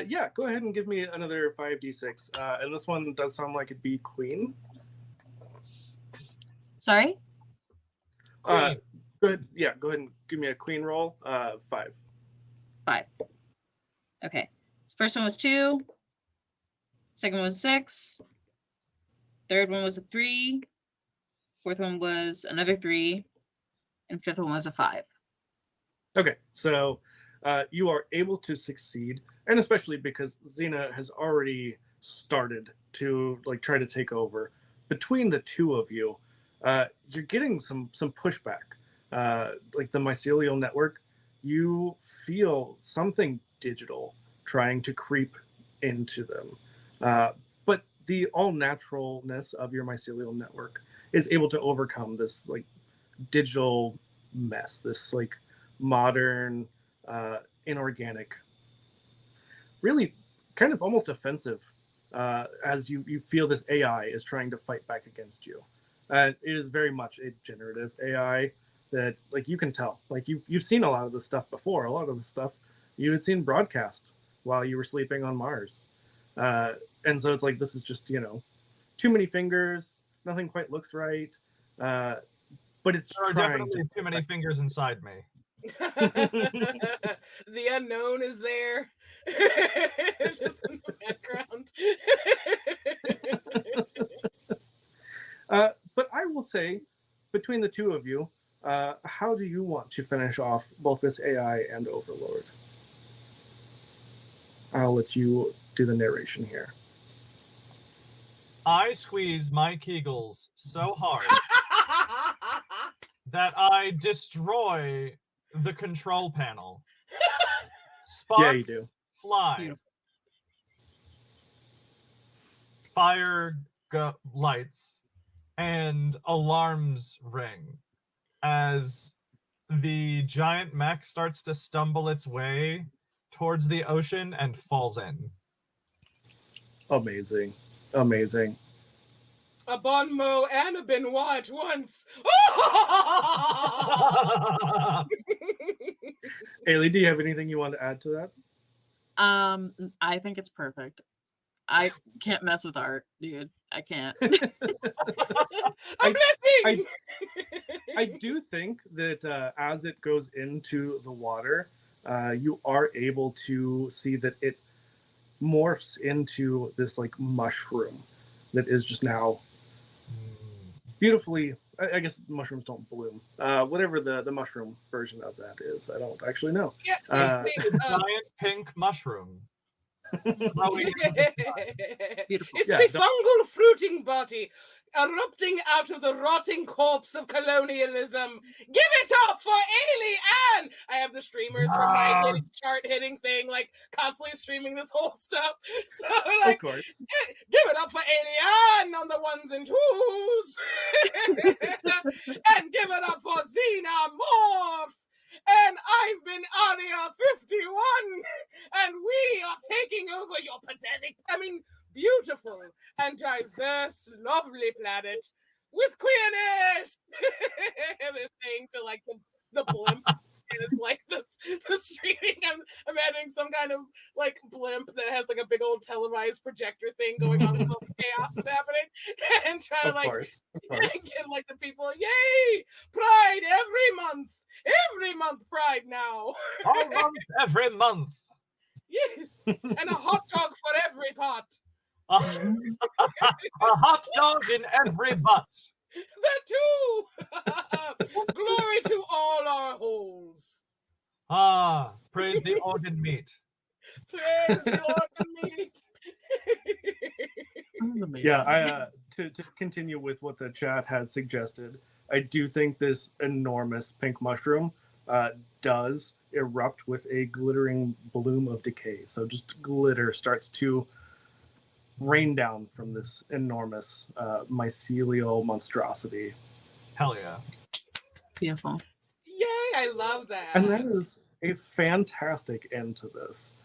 Yeah, go ahead and give me another 5d6. And this one does sound like it'd be Queen. Sorry? Good. Yeah, go ahead and give me a Queen roll. 5. 5. Okay. First one was 2. Second one was 6. Third one was a 3. Fourth one was another 3. And fifth one was a 5. Okay, so you are able to succeed, and especially because Xena has already started to like try to take over. Between the two of you, you're getting some pushback. Like the mycelial network, you feel something digital trying to creep into them. But the all-naturalness of your mycelial network is able to overcome this like digital mess, this like modern, inorganic, really kind of almost offensive, as you feel this AI is trying to fight back against you. It is very much a generative AI that, like, you can tell. Like, you've seen a lot of this stuff before. A lot of the stuff you had seen broadcast while you were sleeping on Mars. and so it's like this is just too many fingers. Nothing quite looks right. But it's There are trying definitely too many fingers inside me. The unknown is there. Just in the background. But I will say, between the two of you, how do you want to finish off both this AI and Overlord? I'll let you do the narration here. I squeeze my Kegels so hard that I destroy the control panel. Spark, Yeah, you do. fly. Beautiful. Fire lights and alarms ring as the giant mech starts to stumble its way towards the ocean and falls in. Amazing. Amazing. A bon mot and a Benoit at once. Ailey, do you have anything you want to add to that? I think it's perfect. I can't mess with art, dude. I can't. I'm blessing. I do think that as it goes into the water, you are able to see that it morphs into this like mushroom that is just now beautifully. I guess mushrooms don't bloom. Whatever the mushroom version of that is, I don't actually know. Yeah, Giant pink mushroom. Beautiful. It's Yeah, the fungal fruiting body erupting out of the rotting corpse of colonialism. Give it up for Ailey Ann! I have the streamers from my chart hitting thing, like constantly streaming this whole stuff. So, like, Of course. give it up for Ailey Ann on the ones and twos. And give it up for Xenomorph. And I've been Aria 51, and we are taking over your pathetic, beautiful and diverse, lovely planet with queerness. They're saying to like the blimp. And it's like the streaming. I'm adding some kind of like blimp that has like a big old televised projector thing going on while chaos is happening, and trying to like get like the people, yay, Pride every month Pride now. All month, every month. Yes, and a hot dog for every pot. A hot dog in every butt. That too. Glory to all our holes. Ah, praise the organ meat. Praise the organ meat. Yeah, to continue with what the chat had suggested, I do think this enormous pink mushroom does erupt with a glittering bloom of decay. So just glitter starts to rain down from this enormous mycelial monstrosity. Hell yeah. Beautiful. Yay, I love that. And that is a fantastic end to this,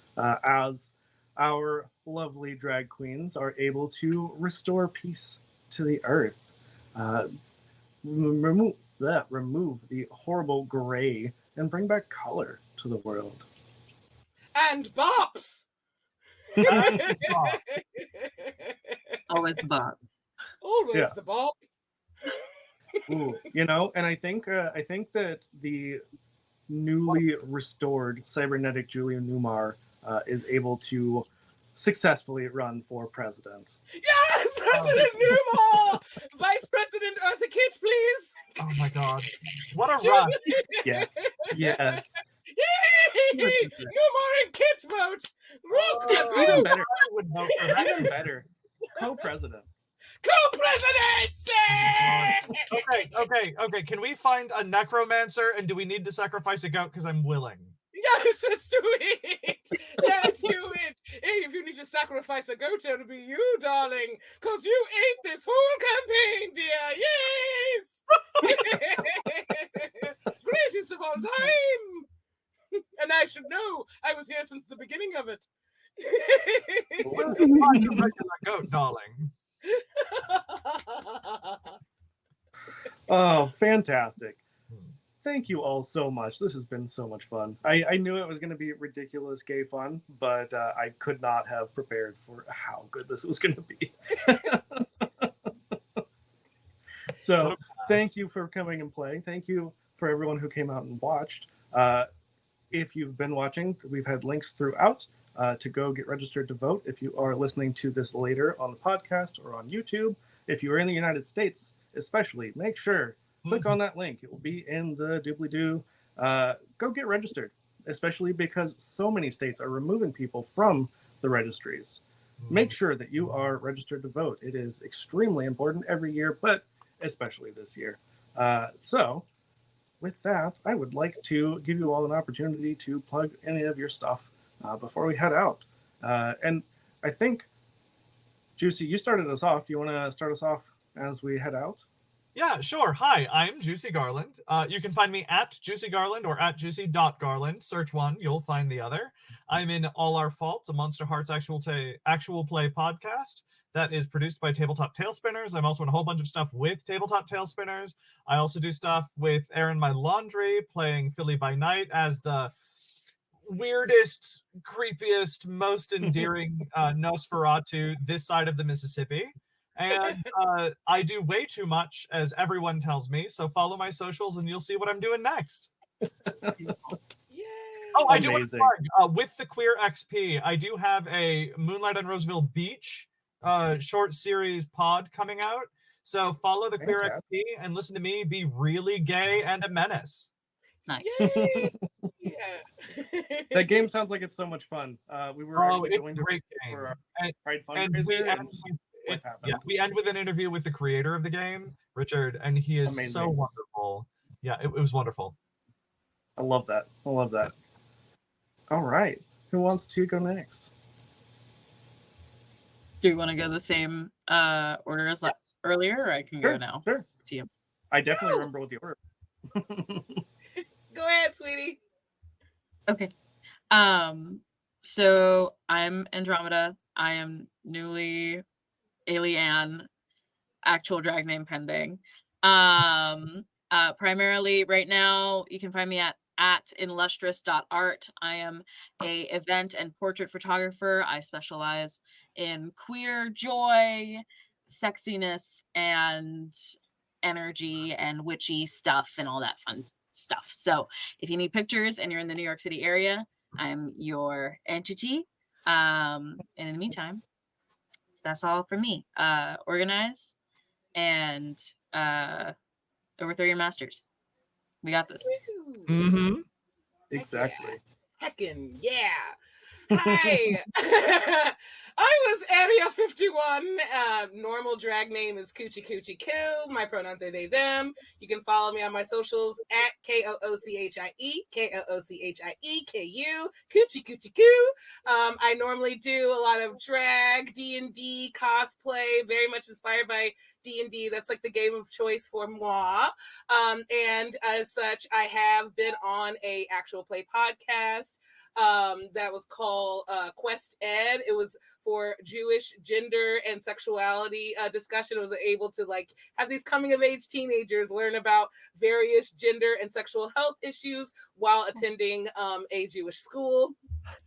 as our lovely drag queens are able to restore peace to the earth, remove the horrible gray, and bring back color to the world. And bops. Always the bop. Always the bop. Ooh, and I think that the newly restored cybernetic Julia Newmar is able to successfully run for president. Yes, President Newmar! Vice President Eartha Kitt, please. Oh my god. What a run. Yes. Yay! Newmar and Kitt vote. Even better. I would vote for that. Even better. Co-president. Co-presidency! Okay. Can we find a necromancer, and do we need to sacrifice a goat? Because I'm willing. Yes, let's do it. Let's do it. Hey, if you need to sacrifice a goat, it'll be you, darling, because you ate this whole campaign, dear. Yes. Greatest of all time. And I should know. I was here since the beginning of it. We'll find a regular goat, darling. Oh, fantastic. thank you all so much. This has been so much fun. I knew it was going to be ridiculous gay fun, but I could not have prepared for how good this was going to be. So thank you for coming and playing. Thank you for everyone who came out and watched. If you've been watching, we've had links throughout to go get registered to vote. If you are listening to this later on the podcast or on YouTube, if you are in the United States, especially, make sure click on that link. It will be in the doobly-doo. Go get registered, especially because so many states are removing people from the registries. Make sure that you are registered to vote. It is extremely important every year, but especially this year. So with that, I would like to give you all an opportunity to plug any of your stuff before we head out. And I think, Juicy, you started us off. Do you want to start us off as we head out? Yeah, sure. Hi, I'm Juicy Garland. You can find me at Juicy Garland or at juicy.garland. Search one, you'll find the other. I'm in All Our Faults, a Monster Hearts actual play podcast that is produced by Tabletop Tailspinners. I'm also in a whole bunch of stuff with Tabletop Tailspinners. I also do stuff with Aaron My Laundry, playing Philly by Night as the weirdest, creepiest, most endearing Nosferatu this side of the Mississippi. And I do way too much, as everyone tells me. So follow my socials, and you'll see what I'm doing next. Yay! Oh, I do want to Amazing. plug with the Queer XP. I do have a Moonlight on Roseville Beach short series pod coming out. So follow the Queer XP and listen to me be really gay and a menace. Nice. Yay! Yeah. That game sounds like it's so much fun. We were actually it's going a to great game. for our Pride And we fundraiser, end, and what happened? yeah, we end with an interview with the creator of the game, Richard, and he is Amazing. so wonderful. Yeah, it was wonderful. I love that. I love that. All right. Who wants to go next? Do you want to go the same order as earlier, or I can go now? Sure. To you. I definitely remember what the order. Go ahead, sweetie. Okay. So I'm Andromeda. I am newly alien, actual drag name pending. Primarily right now, you can find me at illustrious.art. I am a event and portrait photographer. I specialize in queer joy, sexiness, and energy and witchy stuff and all that fun stuff. So if you need pictures and you're in the New York City area, I'm your entity. And in the meantime, that's all for me. Organize and overthrow your masters. We got this. Mm-hmm. Exactly. Heckin' yeah. Hi. I was Annia51. Normal drag name is Coochie Coochie Coo. My pronouns are they, them. You can follow me on my socials at KOOCHIE, KOOCHIEKU, Coochie Coochie Coo. I normally do a lot of drag, D&D, cosplay, very much inspired by D&D. That's like the game of choice for moi. And as such, I have been on a actual play podcast that was called Quest Ed. It was for Jewish gender and sexuality discussion. It was able to like have these coming of age teenagers learn about various gender and sexual health issues while attending a Jewish school.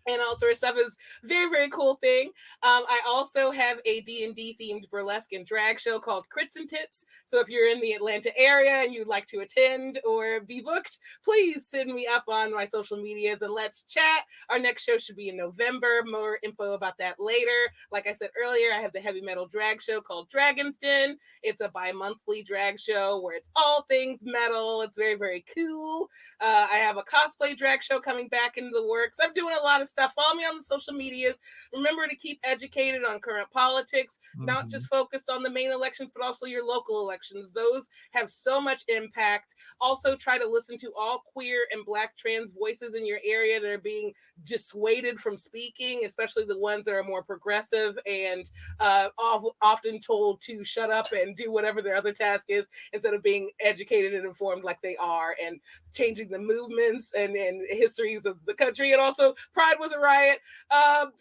And all sorts of stuff. Is very, very cool thing. I also have a D&D themed burlesque and drag show called Crits and Tits. So if you're in the Atlanta area and you'd like to attend or be booked, please send me up on my social medias and let's chat. Our next show should be in November. More info about that later. Like I said earlier, I have the heavy metal drag show called Dragon's Den. It's a bi-monthly drag show where it's all things metal. It's very, very cool. I have a cosplay drag show coming back into the works. I'm doing a lot of stuff. Follow me on the social medias. Remember to keep educated on current politics, not just focused on the main elections, but also your local elections. Those have so much impact. Also, try to listen to all queer and Black trans voices in your area that are being dissuaded from speaking, especially the ones that are more progressive and often told to shut up and do whatever their other task is instead of being educated and informed like they are and changing the movements and histories of the country. And also, Pride was a riot.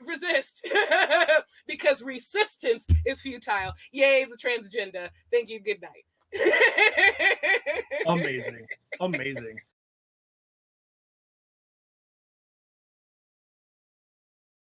Resist. Because resistance is futile. Yay, the trans agenda. Thank you. Good night. Amazing. Amazing.